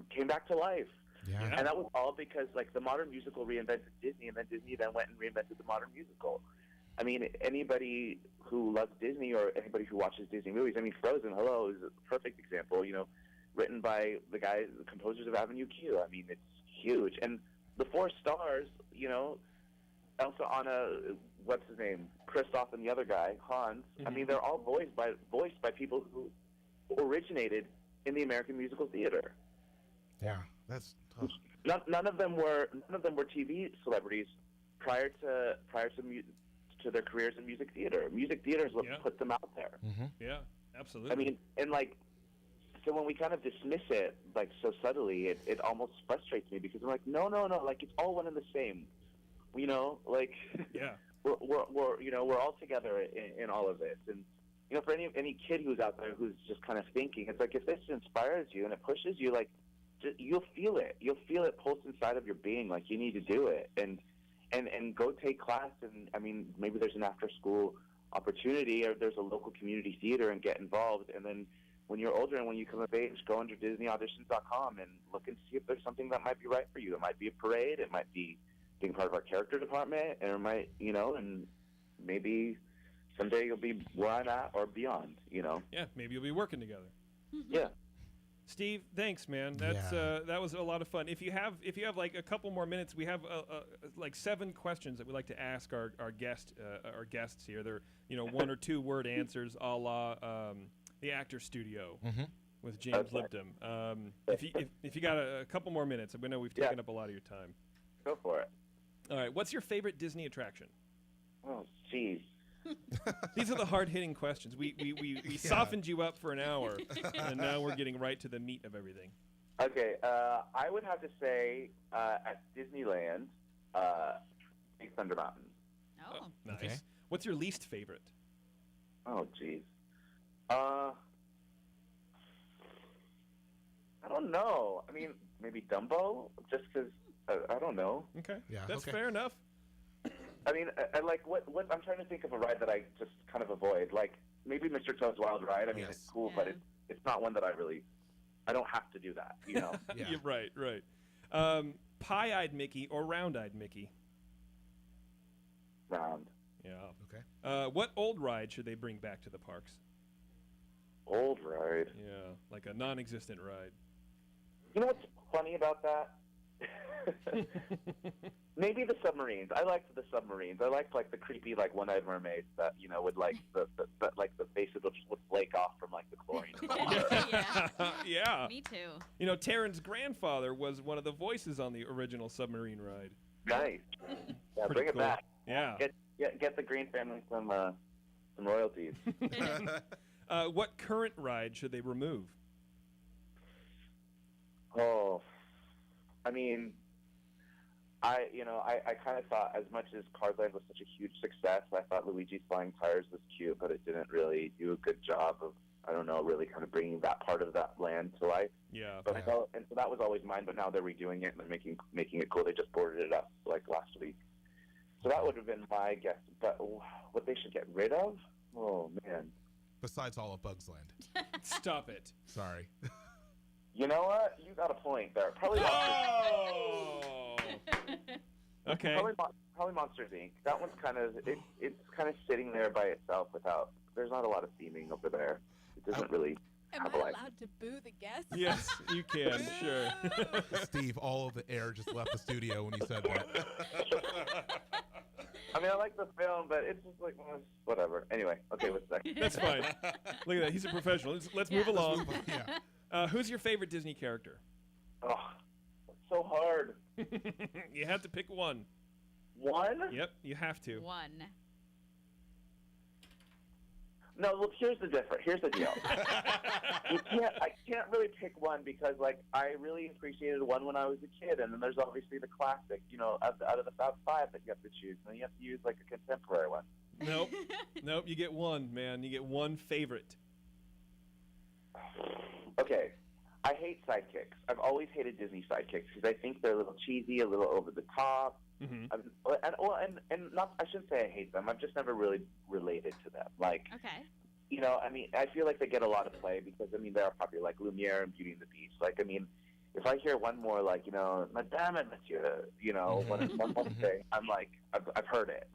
[SPEAKER 5] came back to life.
[SPEAKER 3] Yeah.
[SPEAKER 5] And that was all because like the modern musical reinvented Disney, and then Disney then went and reinvented the modern musical. I mean, anybody who loves Disney or anybody who watches Disney movies, I mean, Frozen, hello, is a perfect example, you know, written by the composers of Avenue Q. I mean, it's huge. And the four stars, you know, Elsa, Anna, what's his name, Kristoff, and the other guy, Hans, I mean, they're all voiced by people who originated in the American musical theater.
[SPEAKER 3] Yeah, that's tough.
[SPEAKER 5] None of them were TV celebrities prior to their careers in music theater. Music theater is what put them out there.
[SPEAKER 2] Yeah, absolutely.
[SPEAKER 5] I mean, and like, so when we kind of dismiss it like so subtly, it almost frustrates me because I'm like, no, like it's all one and the same. You know, like we're all together in all of this. And you know, for any kid who's out there who's just kind of thinking, it's like if this inspires you and it pushes you, like you'll feel it. You'll feel it pulse inside of your being. Like you need to do it and go take class. And I mean, maybe there's an after school opportunity or there's a local community theater and get involved. And then when you're older and when you come of age, go under DisneyAuditions.com and look and see if there's something that might be right for you. It might be a parade. It might be being part of our character department, and it might, you know, and maybe someday you'll be where I'm at or beyond, you know.
[SPEAKER 2] Yeah, maybe you'll be working together.
[SPEAKER 5] Yeah.
[SPEAKER 2] Steve, thanks, man. That's that was a lot of fun. If you have like a couple more minutes, we have like 7 questions that we like to ask our guests here. They're, you know, 1 or 2 word answers, a la the Actor Studio with James Lipton. If you got a couple more minutes, we know we've taken up a lot of your time.
[SPEAKER 5] Go for it.
[SPEAKER 2] All right. What's your favorite Disney attraction?
[SPEAKER 5] Oh, jeez.
[SPEAKER 2] These are the hard-hitting questions. We softened you up for an hour, and now we're getting right to the meat of everything.
[SPEAKER 5] Okay. I would have to say at Disneyland, Big Thunder Mountain.
[SPEAKER 1] Oh.
[SPEAKER 2] Nice.
[SPEAKER 3] Okay.
[SPEAKER 2] What's your least favorite?
[SPEAKER 5] Oh, jeez. I don't know. I mean, maybe Dumbo, just because, I don't know.
[SPEAKER 2] Okay.
[SPEAKER 3] Yeah,
[SPEAKER 2] That's
[SPEAKER 3] okay.
[SPEAKER 2] fair enough.
[SPEAKER 5] I mean, I like what I'm trying to think of a ride that I just kind of avoid. Like maybe Mr. Toad's Wild Ride. I mean, it's cool, but it's not one that I don't have to do that. You know.
[SPEAKER 3] Yeah.
[SPEAKER 2] You're right. Pie-eyed Mickey or round-eyed Mickey?
[SPEAKER 5] Round.
[SPEAKER 2] Yeah.
[SPEAKER 3] Okay.
[SPEAKER 2] What old ride should they bring back to the parks?
[SPEAKER 5] Old ride.
[SPEAKER 2] Yeah, like a non-existent ride.
[SPEAKER 5] You know what's funny about that? Maybe the submarines. I liked the submarines. I liked like the creepy like one-eyed mermaids that, you know, would like the face of which would flake off from like the chlorine.
[SPEAKER 2] Yeah.
[SPEAKER 1] Me too.
[SPEAKER 2] You know, Taryn's grandfather was one of the voices on the original submarine ride.
[SPEAKER 5] Nice. Yeah,
[SPEAKER 2] Pretty
[SPEAKER 5] bring
[SPEAKER 2] cool.
[SPEAKER 5] it back.
[SPEAKER 2] Yeah.
[SPEAKER 5] Get the Green family some some royalties.
[SPEAKER 2] What current ride should they remove?
[SPEAKER 5] Oh, I mean, I kind of thought, as much as Cars Land was such a huge success, I thought Luigi's Flying Tires was cute, but it didn't really do a good job of, I don't know, really kind of bringing that part of that land to life.
[SPEAKER 2] Yeah.
[SPEAKER 5] But I thought, and so that was always mine, but now they're redoing it and they're making it cool. They just boarded it up like last week. So that would have been my guess. But what they should get rid of? Oh, man.
[SPEAKER 3] Besides all of Bugs Land.
[SPEAKER 2] Stop it.
[SPEAKER 3] Sorry.
[SPEAKER 5] You know what? You got a point there. Probably
[SPEAKER 2] Oh! Okay.
[SPEAKER 5] Probably Monsters Inc. That one's kind of it's kind of sitting there by itself without. There's not a lot of theming over there. It doesn't really
[SPEAKER 4] Am
[SPEAKER 5] have
[SPEAKER 4] I
[SPEAKER 5] a life.
[SPEAKER 4] allowed to boo the guests?
[SPEAKER 2] Yes, you can. Sure.
[SPEAKER 3] Steve, all of the air just left the studio when you said that.
[SPEAKER 5] I mean, I like the film, but it's just like whatever. Anyway, okay, what's next?
[SPEAKER 2] That's fine. Look at that. He's a professional. Let's move along.
[SPEAKER 3] Yeah.
[SPEAKER 2] Who's your favorite Disney character?
[SPEAKER 5] Oh, it's so hard.
[SPEAKER 2] You have to pick one.
[SPEAKER 5] One?
[SPEAKER 2] Yep, you have to.
[SPEAKER 1] One.
[SPEAKER 5] No, look. Here's the difference. Here's the deal. I can't really pick one because, like, I really appreciated one when I was a kid, and then there's obviously the classic. You know, out of the Fab Five that you have to choose, and then you have to use like a contemporary one.
[SPEAKER 2] Nope. Nope. You get one, man. You get one favorite.
[SPEAKER 5] Okay. I hate sidekicks. I've always hated Disney sidekicks because I think they're a little cheesy, a little over the top.
[SPEAKER 2] Mm-hmm.
[SPEAKER 5] And not. I shouldn't say I hate them. I've just never really related to them. Like,
[SPEAKER 1] Okay.
[SPEAKER 5] you know, I mean, I feel like they get a lot of play because, I mean, they're popular, like Lumiere and Beauty and the Beast. Like, I mean, if I hear one more, like, you know, Madame and Monsieur, you know, one thing, I'm like, I've heard it.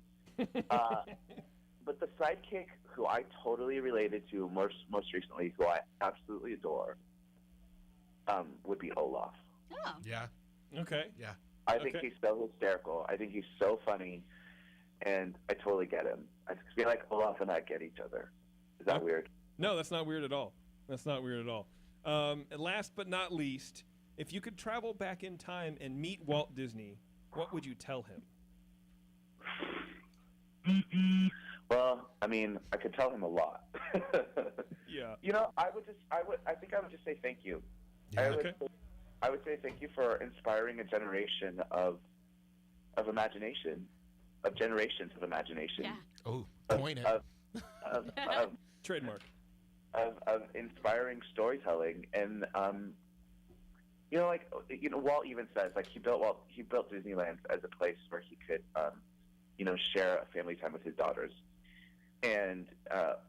[SPEAKER 5] But the sidekick who I totally related to most recently, who I absolutely adore, would be Olaf.
[SPEAKER 1] Oh.
[SPEAKER 3] Yeah.
[SPEAKER 2] Okay.
[SPEAKER 3] Yeah.
[SPEAKER 5] I think he's so hysterical. I think he's so funny, and I totally get him. I feel like Olaf and I get each other. Is that weird?
[SPEAKER 2] No, that's not weird at all. That's not weird at all. And last but not least, if you could travel back in time and meet Walt Disney, what would you tell him?
[SPEAKER 5] Well, I mean, I could tell him a lot.
[SPEAKER 2] Yeah.
[SPEAKER 5] You know, I think I would just say thank you.
[SPEAKER 3] Yeah.
[SPEAKER 5] I would say thank you for inspiring a generation of imagination, of generations of imagination.
[SPEAKER 1] Yeah.
[SPEAKER 3] Oh, point it.
[SPEAKER 5] Of
[SPEAKER 2] Trademark.
[SPEAKER 5] of inspiring storytelling, and you know, like, you know, Walt even says, like, he built Disneyland as a place where he could you know, share a family time with his daughters. And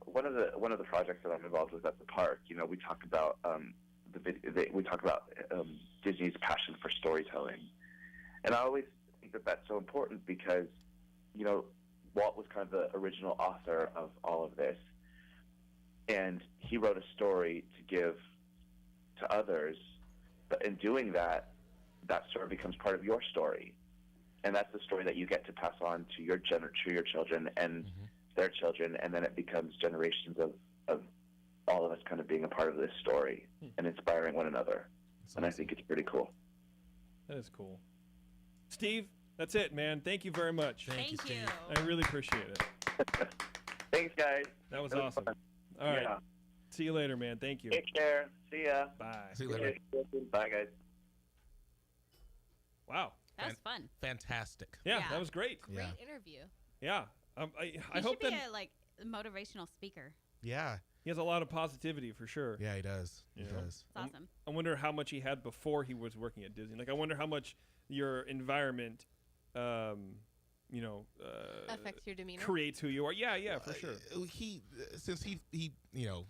[SPEAKER 5] one of the projects that I'm involved with at the park, you know, we talk about Disney's passion for storytelling, and I always think that that's so important because, you know, Walt was kind of the original author of all of this, and he wrote a story to give to others, but in doing that, that story becomes part of your story, and that's the story that you get to pass on to your children and their children, and then it becomes generations of all of us kind of being a part of this story and inspiring one another. And I think it's pretty cool.
[SPEAKER 2] That is cool. Steve, that's it, man. Thank you very much.
[SPEAKER 1] Thank you.
[SPEAKER 2] I really appreciate it.
[SPEAKER 5] Thanks, guys.
[SPEAKER 2] That was
[SPEAKER 5] It was
[SPEAKER 2] awesome.
[SPEAKER 5] fun.
[SPEAKER 2] All right.
[SPEAKER 5] Yeah.
[SPEAKER 2] See you later, man. Thank you.
[SPEAKER 5] Take care. See ya.
[SPEAKER 2] Bye.
[SPEAKER 3] See you later.
[SPEAKER 5] Bye, guys.
[SPEAKER 2] Wow.
[SPEAKER 1] That was fun.
[SPEAKER 3] Fantastic.
[SPEAKER 2] Yeah,
[SPEAKER 1] Yeah.
[SPEAKER 2] that was great.
[SPEAKER 4] Great
[SPEAKER 3] Yeah.
[SPEAKER 4] interview.
[SPEAKER 2] Yeah. I
[SPEAKER 1] He
[SPEAKER 2] hope
[SPEAKER 1] should be
[SPEAKER 2] that
[SPEAKER 1] a like motivational speaker.
[SPEAKER 3] Yeah.
[SPEAKER 2] he has a lot of positivity for sure.
[SPEAKER 3] Yeah, he does. He
[SPEAKER 2] Yeah.
[SPEAKER 3] does.
[SPEAKER 1] It's awesome.
[SPEAKER 2] I wonder how much he had before he was working at Disney. Like, I wonder how much your environment, you know,
[SPEAKER 4] Affects your demeanor.
[SPEAKER 2] creates who you are. Yeah, yeah, for sure.
[SPEAKER 3] Since he you know,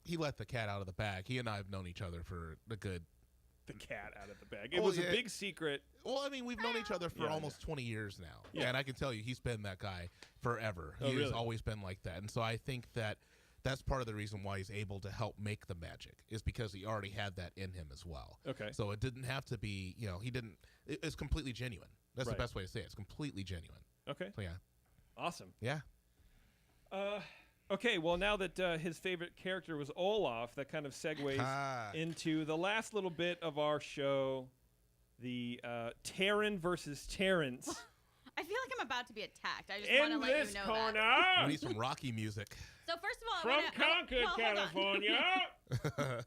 [SPEAKER 3] he let the cat out of the bag. He and I have known each other for a good.
[SPEAKER 2] The cat out of the bag. It
[SPEAKER 3] Well,
[SPEAKER 2] was
[SPEAKER 3] yeah.
[SPEAKER 2] a big secret.
[SPEAKER 3] Well, I mean, we've known each other for
[SPEAKER 2] Yeah,
[SPEAKER 3] almost 20 years now.
[SPEAKER 2] Yeah.
[SPEAKER 3] And I can tell you, he's been that guy forever.
[SPEAKER 2] Oh,
[SPEAKER 3] He has
[SPEAKER 2] really?
[SPEAKER 3] always been like that. And so I think that that's part of the reason why he's able to help make the magic is because he already had that in him as well.
[SPEAKER 2] Okay.
[SPEAKER 3] So it didn't have to be, you know, it's completely genuine. That's
[SPEAKER 2] Right.
[SPEAKER 3] the best way to say it. It's completely genuine.
[SPEAKER 2] Okay.
[SPEAKER 3] So yeah.
[SPEAKER 2] Awesome.
[SPEAKER 3] Yeah.
[SPEAKER 2] Okay, well, now that his favorite character was Olaf, that kind of segues into the last little bit of our show, the Terran versus Terrence
[SPEAKER 1] I feel like I'm about to be attacked. I just want to
[SPEAKER 2] In
[SPEAKER 1] let
[SPEAKER 2] this
[SPEAKER 1] you know
[SPEAKER 2] corner,
[SPEAKER 1] that.
[SPEAKER 3] We need some Rocky music.
[SPEAKER 1] So first of all,
[SPEAKER 2] from
[SPEAKER 1] I
[SPEAKER 2] Concord,
[SPEAKER 1] hold on.
[SPEAKER 2] California,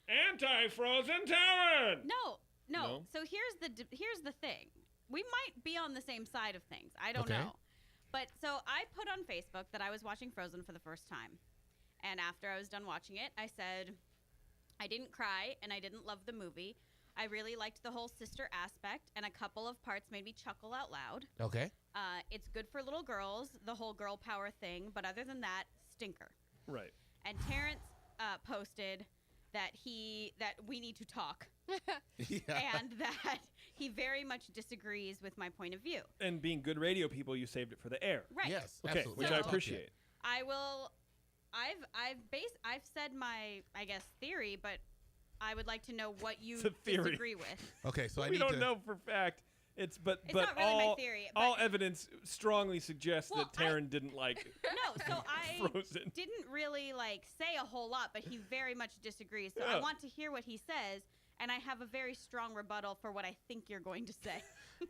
[SPEAKER 2] anti-frozen Terran.
[SPEAKER 1] No. So here's the thing. We might be on the same side of things. I don't
[SPEAKER 3] Okay.
[SPEAKER 1] know. But so I put on Facebook that I was watching Frozen for the first time. And after I was done watching it, I said I didn't cry and I didn't love the movie. I really liked the whole sister aspect, and a couple of parts made me chuckle out loud.
[SPEAKER 3] Okay.
[SPEAKER 1] It's good for little girls, the whole girl power thing, but other than that, stinker.
[SPEAKER 2] Right.
[SPEAKER 1] And Terrence posted that we need to talk,
[SPEAKER 3] Yeah.
[SPEAKER 1] and that he very much disagrees with my point of view.
[SPEAKER 2] And being good radio people, you saved it for the air.
[SPEAKER 1] Right.
[SPEAKER 3] Yes.
[SPEAKER 2] Okay,
[SPEAKER 3] Absolutely.
[SPEAKER 2] which
[SPEAKER 1] So-
[SPEAKER 2] I appreciate.
[SPEAKER 1] I will. I've said my theory, but I would like to know what you
[SPEAKER 2] It's a theory.
[SPEAKER 1] disagree with.
[SPEAKER 3] Okay. So I
[SPEAKER 2] We
[SPEAKER 3] need
[SPEAKER 2] don't
[SPEAKER 3] to.
[SPEAKER 2] know for fact. It's
[SPEAKER 1] It's not really my theory. But
[SPEAKER 2] all evidence strongly suggests
[SPEAKER 1] Well,
[SPEAKER 2] that Taryn didn't like
[SPEAKER 1] no, so I
[SPEAKER 2] Frozen.
[SPEAKER 1] didn't really say a whole lot, but he very much disagrees. So
[SPEAKER 2] Yeah.
[SPEAKER 1] I want to hear what he says, and I have a very strong rebuttal for what I think you're going to say.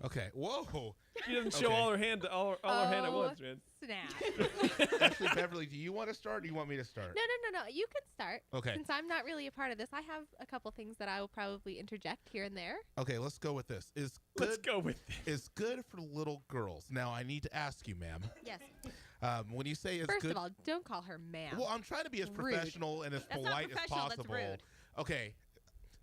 [SPEAKER 3] Okay. Whoa.
[SPEAKER 2] She doesn't show
[SPEAKER 3] Okay.
[SPEAKER 2] all her hand all her hand at once, man.
[SPEAKER 4] Snap.
[SPEAKER 3] Actually, Beverly, do you want to start or do you want me to start?
[SPEAKER 4] No. You can start.
[SPEAKER 3] Okay.
[SPEAKER 4] Since I'm not really a part of this, I have a couple things that I will probably interject here and there.
[SPEAKER 3] Okay, let's go with this.
[SPEAKER 2] Let's go with it.
[SPEAKER 3] Is good for little girls. Now, I need to ask you, ma'am.
[SPEAKER 1] Yes.
[SPEAKER 3] When you say it's
[SPEAKER 4] First
[SPEAKER 3] good.
[SPEAKER 4] of all, don't call her ma'am.
[SPEAKER 3] Well, I'm trying to be as
[SPEAKER 4] Rude.
[SPEAKER 3] professional and as
[SPEAKER 1] That's not
[SPEAKER 3] polite as
[SPEAKER 1] professional, that's
[SPEAKER 3] possible.
[SPEAKER 1] rude.
[SPEAKER 3] Okay,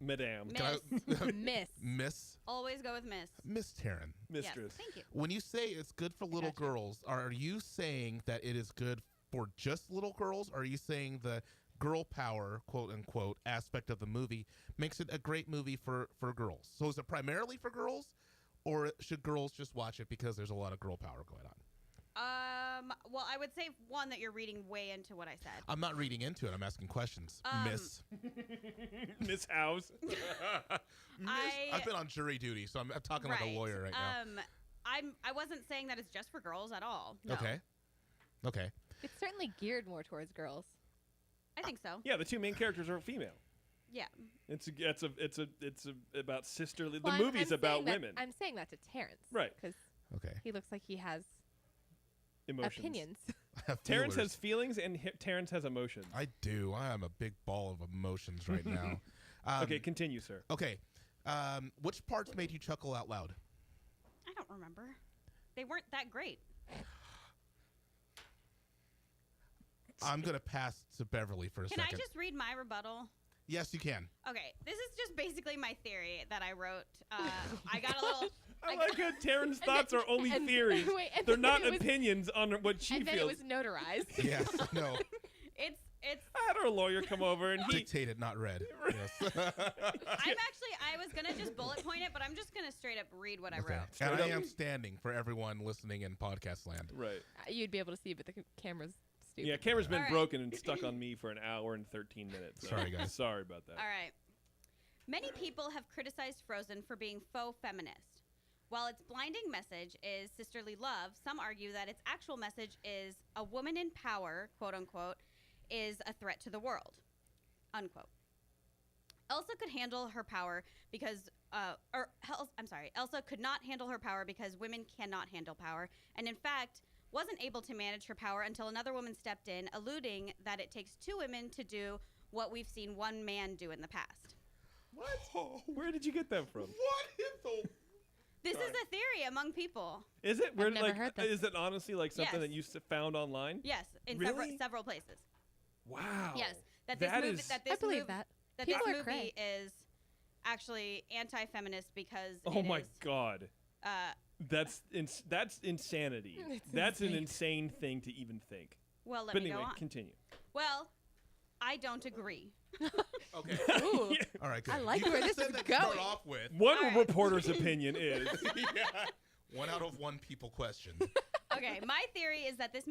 [SPEAKER 2] Madame.
[SPEAKER 3] can
[SPEAKER 1] Miss.
[SPEAKER 4] Miss.
[SPEAKER 1] Always go with Miss.
[SPEAKER 3] Miss Taryn.
[SPEAKER 2] Mistress.
[SPEAKER 1] Yes. Thank you.
[SPEAKER 3] When you say it's good for little
[SPEAKER 4] Gotcha.
[SPEAKER 3] girls, are you saying that it is good for just little girls? Or are you saying the girl power, quote unquote, aspect of the movie makes it a great movie for girls? So is it primarily for girls, or should girls just watch it because there's a lot of girl power going on?
[SPEAKER 1] Well, I would say one that you're reading way into what I said.
[SPEAKER 3] I'm not reading into it. I'm asking questions, Miss.
[SPEAKER 2] Miss House.
[SPEAKER 3] Miss. I've been on jury duty, so I'm talking like a lawyer right now.
[SPEAKER 1] I wasn't saying that it's just for girls at all. No.
[SPEAKER 3] Okay.
[SPEAKER 4] It's certainly geared more towards girls.
[SPEAKER 1] I think so.
[SPEAKER 2] Yeah, the two main characters are female.
[SPEAKER 1] Yeah.
[SPEAKER 2] It's about sisterly.
[SPEAKER 4] Well,
[SPEAKER 2] the movie's
[SPEAKER 4] I'm
[SPEAKER 2] about
[SPEAKER 4] saying that-
[SPEAKER 2] women.
[SPEAKER 4] I'm saying that to Terrence.
[SPEAKER 2] Right.
[SPEAKER 4] Because
[SPEAKER 3] Okay.
[SPEAKER 4] he looks like he has
[SPEAKER 2] Emotions.
[SPEAKER 4] opinions.
[SPEAKER 2] Terrence
[SPEAKER 3] Feelers.
[SPEAKER 2] has feelings and Terrence has emotions.
[SPEAKER 3] I do. I am a big ball of emotions right now.
[SPEAKER 2] Okay, continue, sir.
[SPEAKER 3] Okay. Which parts made you chuckle out loud?
[SPEAKER 1] I don't remember. They weren't that great.
[SPEAKER 3] I'm going to pass to Beverly for a
[SPEAKER 1] Can
[SPEAKER 3] second.
[SPEAKER 1] I just read my rebuttal?
[SPEAKER 3] Yes, you can.
[SPEAKER 1] Okay, this is just basically my theory that I wrote. I got a little.
[SPEAKER 2] I like how Taryn's thoughts are only
[SPEAKER 4] and-
[SPEAKER 2] theories.
[SPEAKER 4] wait, and
[SPEAKER 2] They're
[SPEAKER 4] then
[SPEAKER 2] not
[SPEAKER 4] it was-
[SPEAKER 2] opinions on what she
[SPEAKER 4] And then it
[SPEAKER 2] feels.
[SPEAKER 4] was notarized.
[SPEAKER 3] Yes. No.
[SPEAKER 1] It's.
[SPEAKER 2] I had our lawyer come over and he.
[SPEAKER 3] Dictated, not read. Yes.
[SPEAKER 1] I was gonna just bullet point it, but I'm just gonna straight up read what I
[SPEAKER 3] Okay.
[SPEAKER 1] wrote.
[SPEAKER 3] And
[SPEAKER 2] Straight
[SPEAKER 3] I
[SPEAKER 2] up.
[SPEAKER 3] am standing for everyone listening in podcast land.
[SPEAKER 2] Right.
[SPEAKER 4] You'd be able to see, but the camera's stupid.
[SPEAKER 2] Yeah, camera's been
[SPEAKER 1] All right.
[SPEAKER 2] broken and stuck on me for an hour and 13 minutes. So
[SPEAKER 3] Sorry, guys.
[SPEAKER 2] Sorry about that.
[SPEAKER 1] All right. Many people have criticized Frozen for being faux feminist. While its blinding message is sisterly love, some argue that its actual message is a woman in power, quote unquote, is a threat to the world, unquote. Elsa could handle her power because, Elsa could not handle her power because women cannot handle power, and in fact, wasn't able to manage her power until another woman stepped in, alluding that it takes two women to do what we've seen one man do in the past.
[SPEAKER 2] What? Where did you get that from?
[SPEAKER 3] What in the...
[SPEAKER 1] This is a theory among people.
[SPEAKER 2] Is it? Where
[SPEAKER 4] never
[SPEAKER 2] like
[SPEAKER 4] heard this.
[SPEAKER 2] is it honestly like something
[SPEAKER 1] Yes.
[SPEAKER 2] that you found online?
[SPEAKER 1] Yes, in
[SPEAKER 2] Really?
[SPEAKER 1] several places.
[SPEAKER 2] Wow.
[SPEAKER 1] Yes, that this
[SPEAKER 2] That
[SPEAKER 1] movie,
[SPEAKER 2] is-
[SPEAKER 1] that
[SPEAKER 4] I
[SPEAKER 1] this
[SPEAKER 4] believe
[SPEAKER 1] movie,
[SPEAKER 4] that.
[SPEAKER 1] that
[SPEAKER 4] People
[SPEAKER 1] this
[SPEAKER 4] are
[SPEAKER 1] movie
[SPEAKER 4] cray.
[SPEAKER 1] is actually anti-feminist because
[SPEAKER 2] Oh
[SPEAKER 1] it
[SPEAKER 2] my
[SPEAKER 1] is,
[SPEAKER 2] God. That's insanity.
[SPEAKER 4] It's
[SPEAKER 2] That's an
[SPEAKER 4] insane.
[SPEAKER 2] insane thing to even think.
[SPEAKER 1] well, let
[SPEAKER 2] But
[SPEAKER 1] me
[SPEAKER 2] anyway,
[SPEAKER 1] go on.
[SPEAKER 2] continue.
[SPEAKER 1] Well, I don't agree.
[SPEAKER 3] Okay.
[SPEAKER 4] Ooh.
[SPEAKER 3] All right, good.
[SPEAKER 4] I like
[SPEAKER 3] you
[SPEAKER 4] where
[SPEAKER 3] could've
[SPEAKER 4] this
[SPEAKER 3] said
[SPEAKER 4] is
[SPEAKER 3] that to start
[SPEAKER 4] going.
[SPEAKER 3] off with.
[SPEAKER 2] One
[SPEAKER 1] All right.
[SPEAKER 2] reporter's opinion is
[SPEAKER 3] Yeah. 1 out of 1 people question.
[SPEAKER 1] Okay, my theory is that this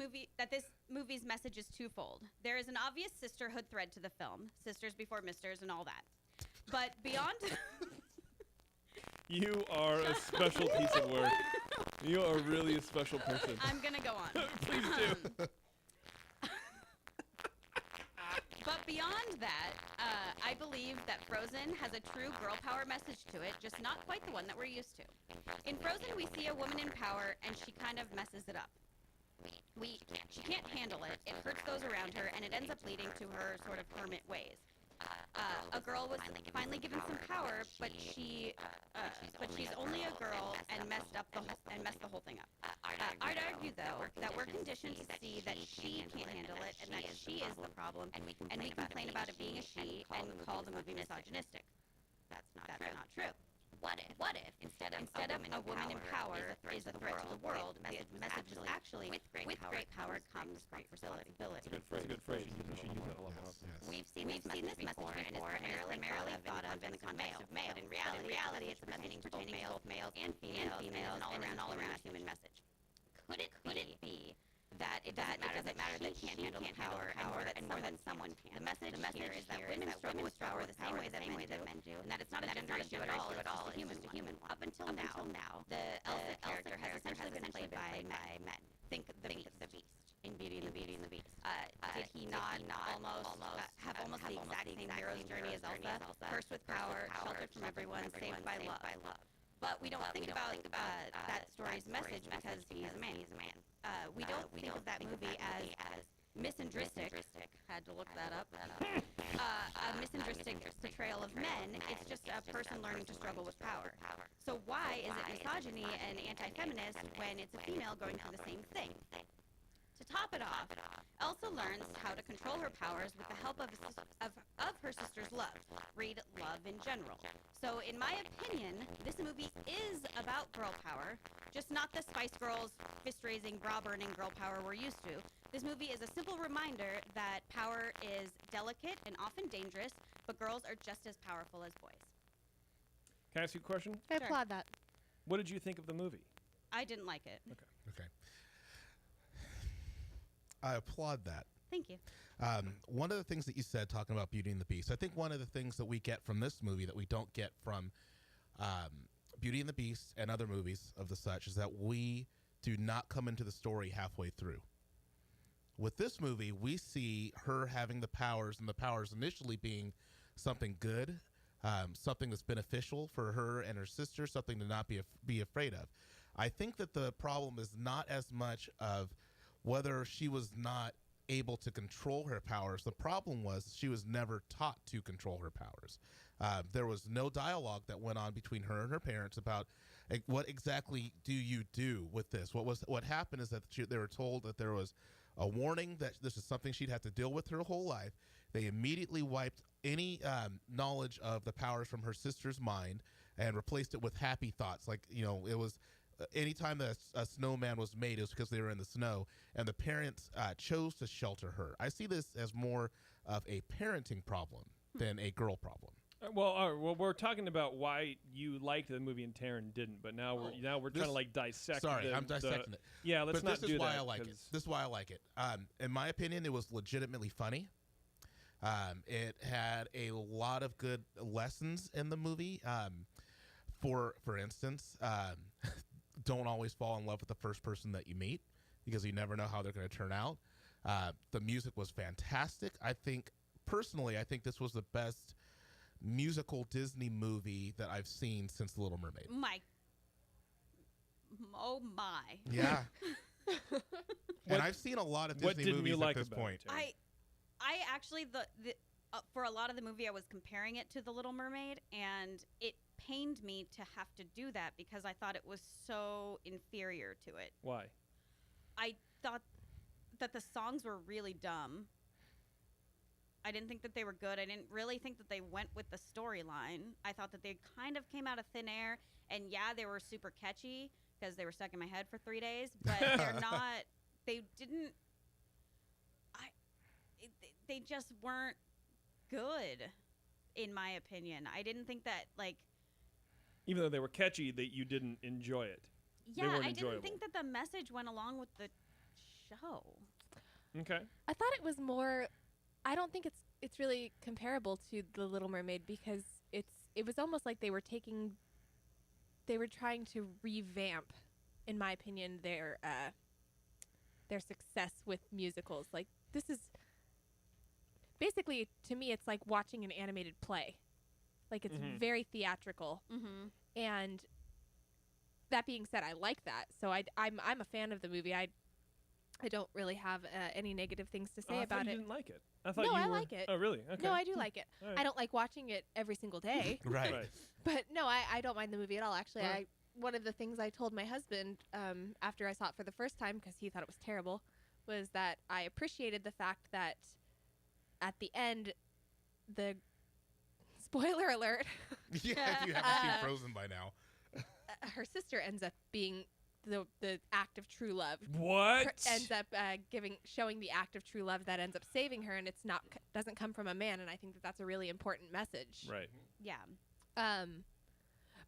[SPEAKER 1] movie's message is twofold. There is an obvious sisterhood thread to the film, sisters before misters and all that. But beyond
[SPEAKER 2] you are a special piece of work. You are really a special person.
[SPEAKER 1] I'm going to go on.
[SPEAKER 2] Please do.
[SPEAKER 1] But beyond that, I believe that Frozen has a true girl power message to it, just not quite the one that we're used to. In Frozen, we see a woman in power, and she kind of messes it up. She can't handle it. It hurts those around her, and it ends up leading to her sort of hermit ways. A girl was finally given some power, but she's only a girl and messed the whole thing up. I'd argue though that we're conditioned to see that she can't handle it and that she is the problem, and we complain about it being a she and call the movie misogynistic. That's not true. What if instead of a woman in power is a threat to the world, the message is actually with great power comes great responsibility.
[SPEAKER 2] That's a good phrase. You should use that a lot more.
[SPEAKER 3] Yes.
[SPEAKER 1] We've seen this message before, and it's primarily thought of in the context of male. But in reality, it's pertaining to both males and females, and all around a human message. Could it be that it doesn't matter that she can't handle power and more than someone can? The message here is that women struggle with power the same way that men do, and that it's not a gender issue at all. It's just a human one. Up until now, the Elsa character has essentially been played by men. Think the Beast in Beauty and the Beast. Did he not almost have almost the exact same hero's journey as Elsa? Cursed with power, sheltered from everyone, saved by love. But we don't think about that story's message because he's a man. We don't think of that movie as misandristic. Had to look that up. A misandristic portrayal of men. It's just a person learning to struggle with power. So why is it misogyny and anti-feminist when it's a female going through the same thing? To top it off, Elsa learns how to control her powers with the help of her sister's love. Read love in general. So in my opinion, this movie is about girl power, just not the Spice Girls fist-raising, bra-burning girl power we're used to. This movie is a simple reminder that power is delicate and often dangerous, but girls are just as powerful as boys.
[SPEAKER 2] Can I ask you a question?
[SPEAKER 4] I
[SPEAKER 1] Sure.
[SPEAKER 4] applaud that.
[SPEAKER 2] What did you think of the movie?
[SPEAKER 1] I didn't like it.
[SPEAKER 3] Okay. I applaud that.
[SPEAKER 1] Thank you.
[SPEAKER 3] One of the things that you said, talking about Beauty and the Beast, I think one of the things that we get from this movie that we don't get from Beauty and the Beast and other movies of the such is that we do not come into the story halfway through. With this movie, we see her having the powers, and the powers initially being something good, something that's beneficial for her and her sister, something to not be afraid of. I think that the problem is not as much of whether she was not able to control her powers. The problem was she was never taught to control her powers. There was no dialogue that went on between her and her parents about what exactly do you do with this. What happened is that they were told that there was a warning that this is something she'd have to deal with her whole life. They immediately wiped any knowledge of the powers from her sister's mind and replaced it with happy thoughts. Like, it was anytime that a snowman was made, it was because they were in the snow, and the parents chose to shelter her. I see this as more of a parenting problem than a girl problem.
[SPEAKER 2] Well, we're talking about why you liked the movie and Taryn didn't, but now we're trying to like dissect.
[SPEAKER 3] Sorry, I'm dissecting it.
[SPEAKER 2] Yeah, let's not do that.
[SPEAKER 3] This is why I like it. This is why I like it. In my opinion, it was legitimately funny. It had a lot of good lessons in the movie. For instance, don't always fall in love with the first person that you meet because you never know how they're going to turn out. The music was fantastic. I think this was the best musical Disney movie that I've seen since The Little Mermaid.
[SPEAKER 1] Oh my.
[SPEAKER 3] Yeah. And I've seen a lot of Disney movies at this point.
[SPEAKER 1] I actually for a lot of the movie I was comparing it to The Little Mermaid, and it pained me to have to do that because I thought it was so inferior to it.
[SPEAKER 2] Why?
[SPEAKER 1] I thought that the songs were really dumb. I didn't think that they were good. I didn't really think that they went with the storyline. I thought that they kind of came out of thin air, and yeah, they were super catchy because they were stuck in my head for 3 days, but they just weren't good, in my opinion. I didn't think that,
[SPEAKER 2] even though they were catchy, that you didn't enjoy it.
[SPEAKER 1] Yeah, I didn't think that the message went along with the show.
[SPEAKER 2] Okay.
[SPEAKER 4] I thought it was more. I don't think it's really comparable to The Little Mermaid because it was almost like they were trying to revamp, in my opinion, their success with musicals. Like, this is basically, to me, it's like watching an animated play. Like it's
[SPEAKER 2] Mhm.
[SPEAKER 4] very theatrical.
[SPEAKER 1] Mm-hmm.
[SPEAKER 4] And that being said, I like that. So I'm a fan of the movie. I don't really have any negative things to say
[SPEAKER 2] I
[SPEAKER 4] about
[SPEAKER 2] thought you
[SPEAKER 4] it.
[SPEAKER 2] didn't like it. I thought
[SPEAKER 4] No,
[SPEAKER 2] you
[SPEAKER 4] I
[SPEAKER 2] were.
[SPEAKER 4] like it.
[SPEAKER 2] Oh, really? Okay.
[SPEAKER 4] No, I do like it.
[SPEAKER 2] All right.
[SPEAKER 4] I don't like watching it every single day.
[SPEAKER 3] Right.
[SPEAKER 2] Right.
[SPEAKER 4] But no, I don't mind the movie at all. Actually,
[SPEAKER 2] Right.
[SPEAKER 4] one of the things I told my husband after I saw it for the first time, because he thought it was terrible, was that I appreciated the fact that at the end, the spoiler alert,
[SPEAKER 3] Yeah, if you haven't seen
[SPEAKER 4] Uh,
[SPEAKER 3] Frozen by now.
[SPEAKER 4] her sister ends up being the act of true love.
[SPEAKER 2] What?
[SPEAKER 4] Ends up showing the act of true love that ends up saving her, and it's not doesn't come from a man. And I think that that's a really important message.
[SPEAKER 2] Right.
[SPEAKER 1] Yeah.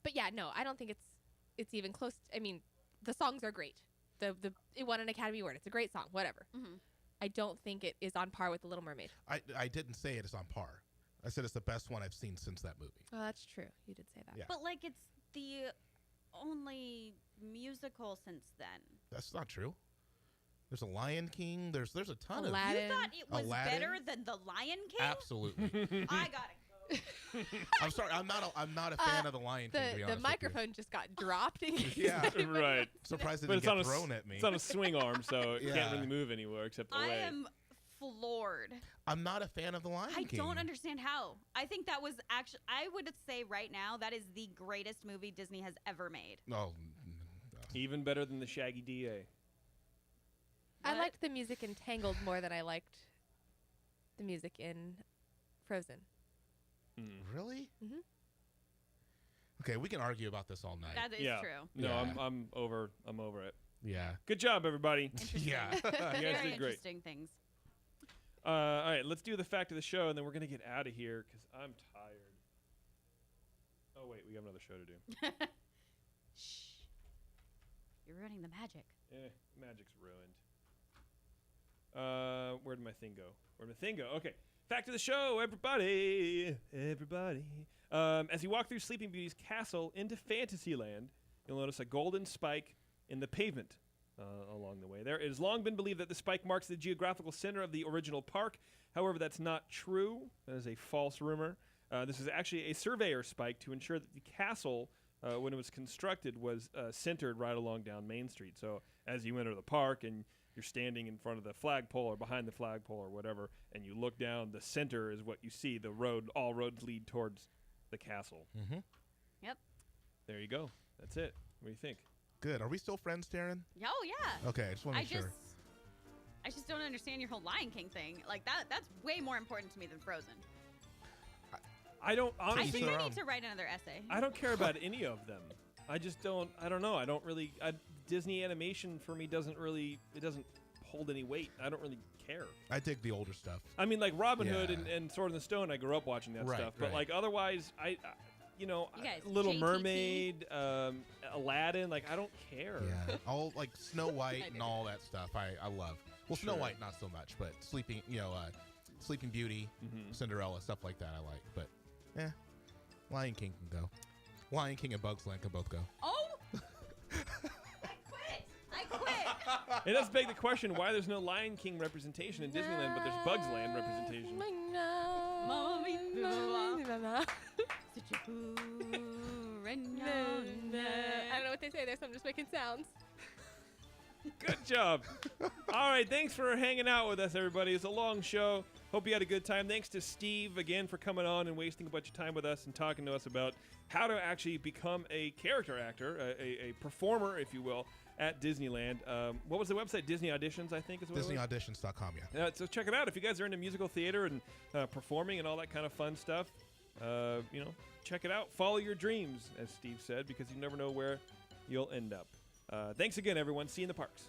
[SPEAKER 4] But yeah, no, I don't think it's even close. I mean, the songs are great. It won an Academy Award. It's a great song. Whatever.
[SPEAKER 1] Mm-hmm.
[SPEAKER 4] I don't think it is on par with The Little Mermaid.
[SPEAKER 3] I didn't say it is on par. I said it's the best one I've seen since that movie.
[SPEAKER 4] Oh, that's true. You did say that.
[SPEAKER 3] Yeah.
[SPEAKER 1] But like, it's the only musical since then.
[SPEAKER 3] That's not true. There's a Lion King. There's a ton
[SPEAKER 4] Aladdin.
[SPEAKER 1] You thought it was
[SPEAKER 3] Aladdin?
[SPEAKER 1] better than The Lion King?
[SPEAKER 3] of absolutely.
[SPEAKER 1] I gotta go.
[SPEAKER 3] I'm sorry. I'm not a fan of the Lion King. to be
[SPEAKER 4] The
[SPEAKER 3] honest with
[SPEAKER 4] microphone just got dropped. In case
[SPEAKER 3] Yeah.
[SPEAKER 4] anybody-
[SPEAKER 2] Right.
[SPEAKER 3] you. Surprised it
[SPEAKER 2] But
[SPEAKER 3] didn't
[SPEAKER 2] it's on
[SPEAKER 3] get
[SPEAKER 2] a
[SPEAKER 3] thrown at me.
[SPEAKER 2] It's on a swing arm, so it
[SPEAKER 3] Yeah.
[SPEAKER 2] can't really move anywhere except
[SPEAKER 1] I
[SPEAKER 2] away.
[SPEAKER 1] am floored.
[SPEAKER 3] I'm not a fan of the Lion
[SPEAKER 1] I
[SPEAKER 3] King.
[SPEAKER 1] don't understand how. I think that was actually, I would say right now, that is the greatest movie Disney has ever made.
[SPEAKER 3] Oh,
[SPEAKER 2] Even better than the Shaggy DA.
[SPEAKER 4] I
[SPEAKER 1] What?
[SPEAKER 4] liked the music in Tangled more than I liked the music in Frozen.
[SPEAKER 3] really?
[SPEAKER 4] Mhm.
[SPEAKER 3] Okay, we can argue about this all night.
[SPEAKER 1] That is
[SPEAKER 2] Yeah.
[SPEAKER 1] true.
[SPEAKER 2] No,
[SPEAKER 3] Yeah.
[SPEAKER 2] I'm over it.
[SPEAKER 3] Yeah.
[SPEAKER 2] Good job, everybody.
[SPEAKER 1] Interesting.
[SPEAKER 3] Yeah.
[SPEAKER 2] You guys
[SPEAKER 1] Very
[SPEAKER 2] did great.
[SPEAKER 1] interesting things.
[SPEAKER 2] All right, let's do the fact of the show, and then we're gonna get out of here because I'm tired. Oh wait, we have another show to do.
[SPEAKER 1] Shh. You're ruining the magic.
[SPEAKER 2] Magic's ruined. Where did my thing go? Okay. Fact of the show, everybody. As you walk through Sleeping Beauty's castle into Fantasyland, you'll notice a golden spike in the pavement along the way there. It has long been believed that the spike marks the geographical center of the original park. However, that's not true. That is a false rumor. This is actually a surveyor spike to ensure that the castle, when it was constructed, was centered right along down Main Street. So as you enter the park and you're standing in front of the flagpole or behind the flagpole or whatever, and you look down, the center is what you see. The road, all roads lead towards the castle.
[SPEAKER 3] Mm-hmm.
[SPEAKER 1] Yep.
[SPEAKER 2] There you go. That's it. What do you think?
[SPEAKER 3] Good. Are we still friends, Taryn?
[SPEAKER 1] Oh yeah.
[SPEAKER 3] Okay, I just want to make sure.
[SPEAKER 1] I just don't understand your whole Lion King thing. Like that's way more important to me than Frozen.
[SPEAKER 2] I don't
[SPEAKER 1] I
[SPEAKER 2] honestly.
[SPEAKER 1] think I
[SPEAKER 3] around.
[SPEAKER 1] need to write another essay.
[SPEAKER 2] I don't care about any of them. I just don't. I don't know. I don't really. Disney animation for me doesn't really. It doesn't hold any weight. I don't really care.
[SPEAKER 3] I dig the older stuff.
[SPEAKER 2] I mean, like Robin Hood
[SPEAKER 3] Yeah.
[SPEAKER 2] and Sword in the Stone. I grew up watching that
[SPEAKER 3] Right,
[SPEAKER 2] stuff. But
[SPEAKER 3] right.
[SPEAKER 2] like otherwise, you know,
[SPEAKER 1] You guys,
[SPEAKER 2] Little
[SPEAKER 1] JTT.
[SPEAKER 2] Mermaid, Aladdin. Like I don't care.
[SPEAKER 3] Yeah. All like Snow White
[SPEAKER 1] I
[SPEAKER 3] and
[SPEAKER 1] do.
[SPEAKER 3] all that stuff. I love. Well, Snow
[SPEAKER 2] Sure.
[SPEAKER 3] White not so much, but Sleeping Beauty,
[SPEAKER 2] Mhm.
[SPEAKER 3] Cinderella, stuff like that I like. But Lion King can go. Lion King and Bugs Land can both go.
[SPEAKER 1] Oh! I quit.
[SPEAKER 2] It does beg the question why there's no Lion King representation in Disneyland, but there's Bugs Land representation.
[SPEAKER 4] I don't know what they say there, so I'm just making sounds.
[SPEAKER 2] Good job. All right, thanks for hanging out with us, everybody. It's a long show. Hope you had a good time. Thanks to Steve again for coming on and wasting a bunch of time with us and talking to us about how to actually become a character actor, a performer, if you will, at Disneyland. What was the website? Disney Auditions, I think is what it was?
[SPEAKER 3] DisneyAuditions.com, yeah.
[SPEAKER 2] So check it out if you guys are into musical theater and performing and all that kind of fun stuff. Check it out. Follow your dreams, as Steve said, because you never know where you'll end up. Thanks again, everyone. See you in the parks.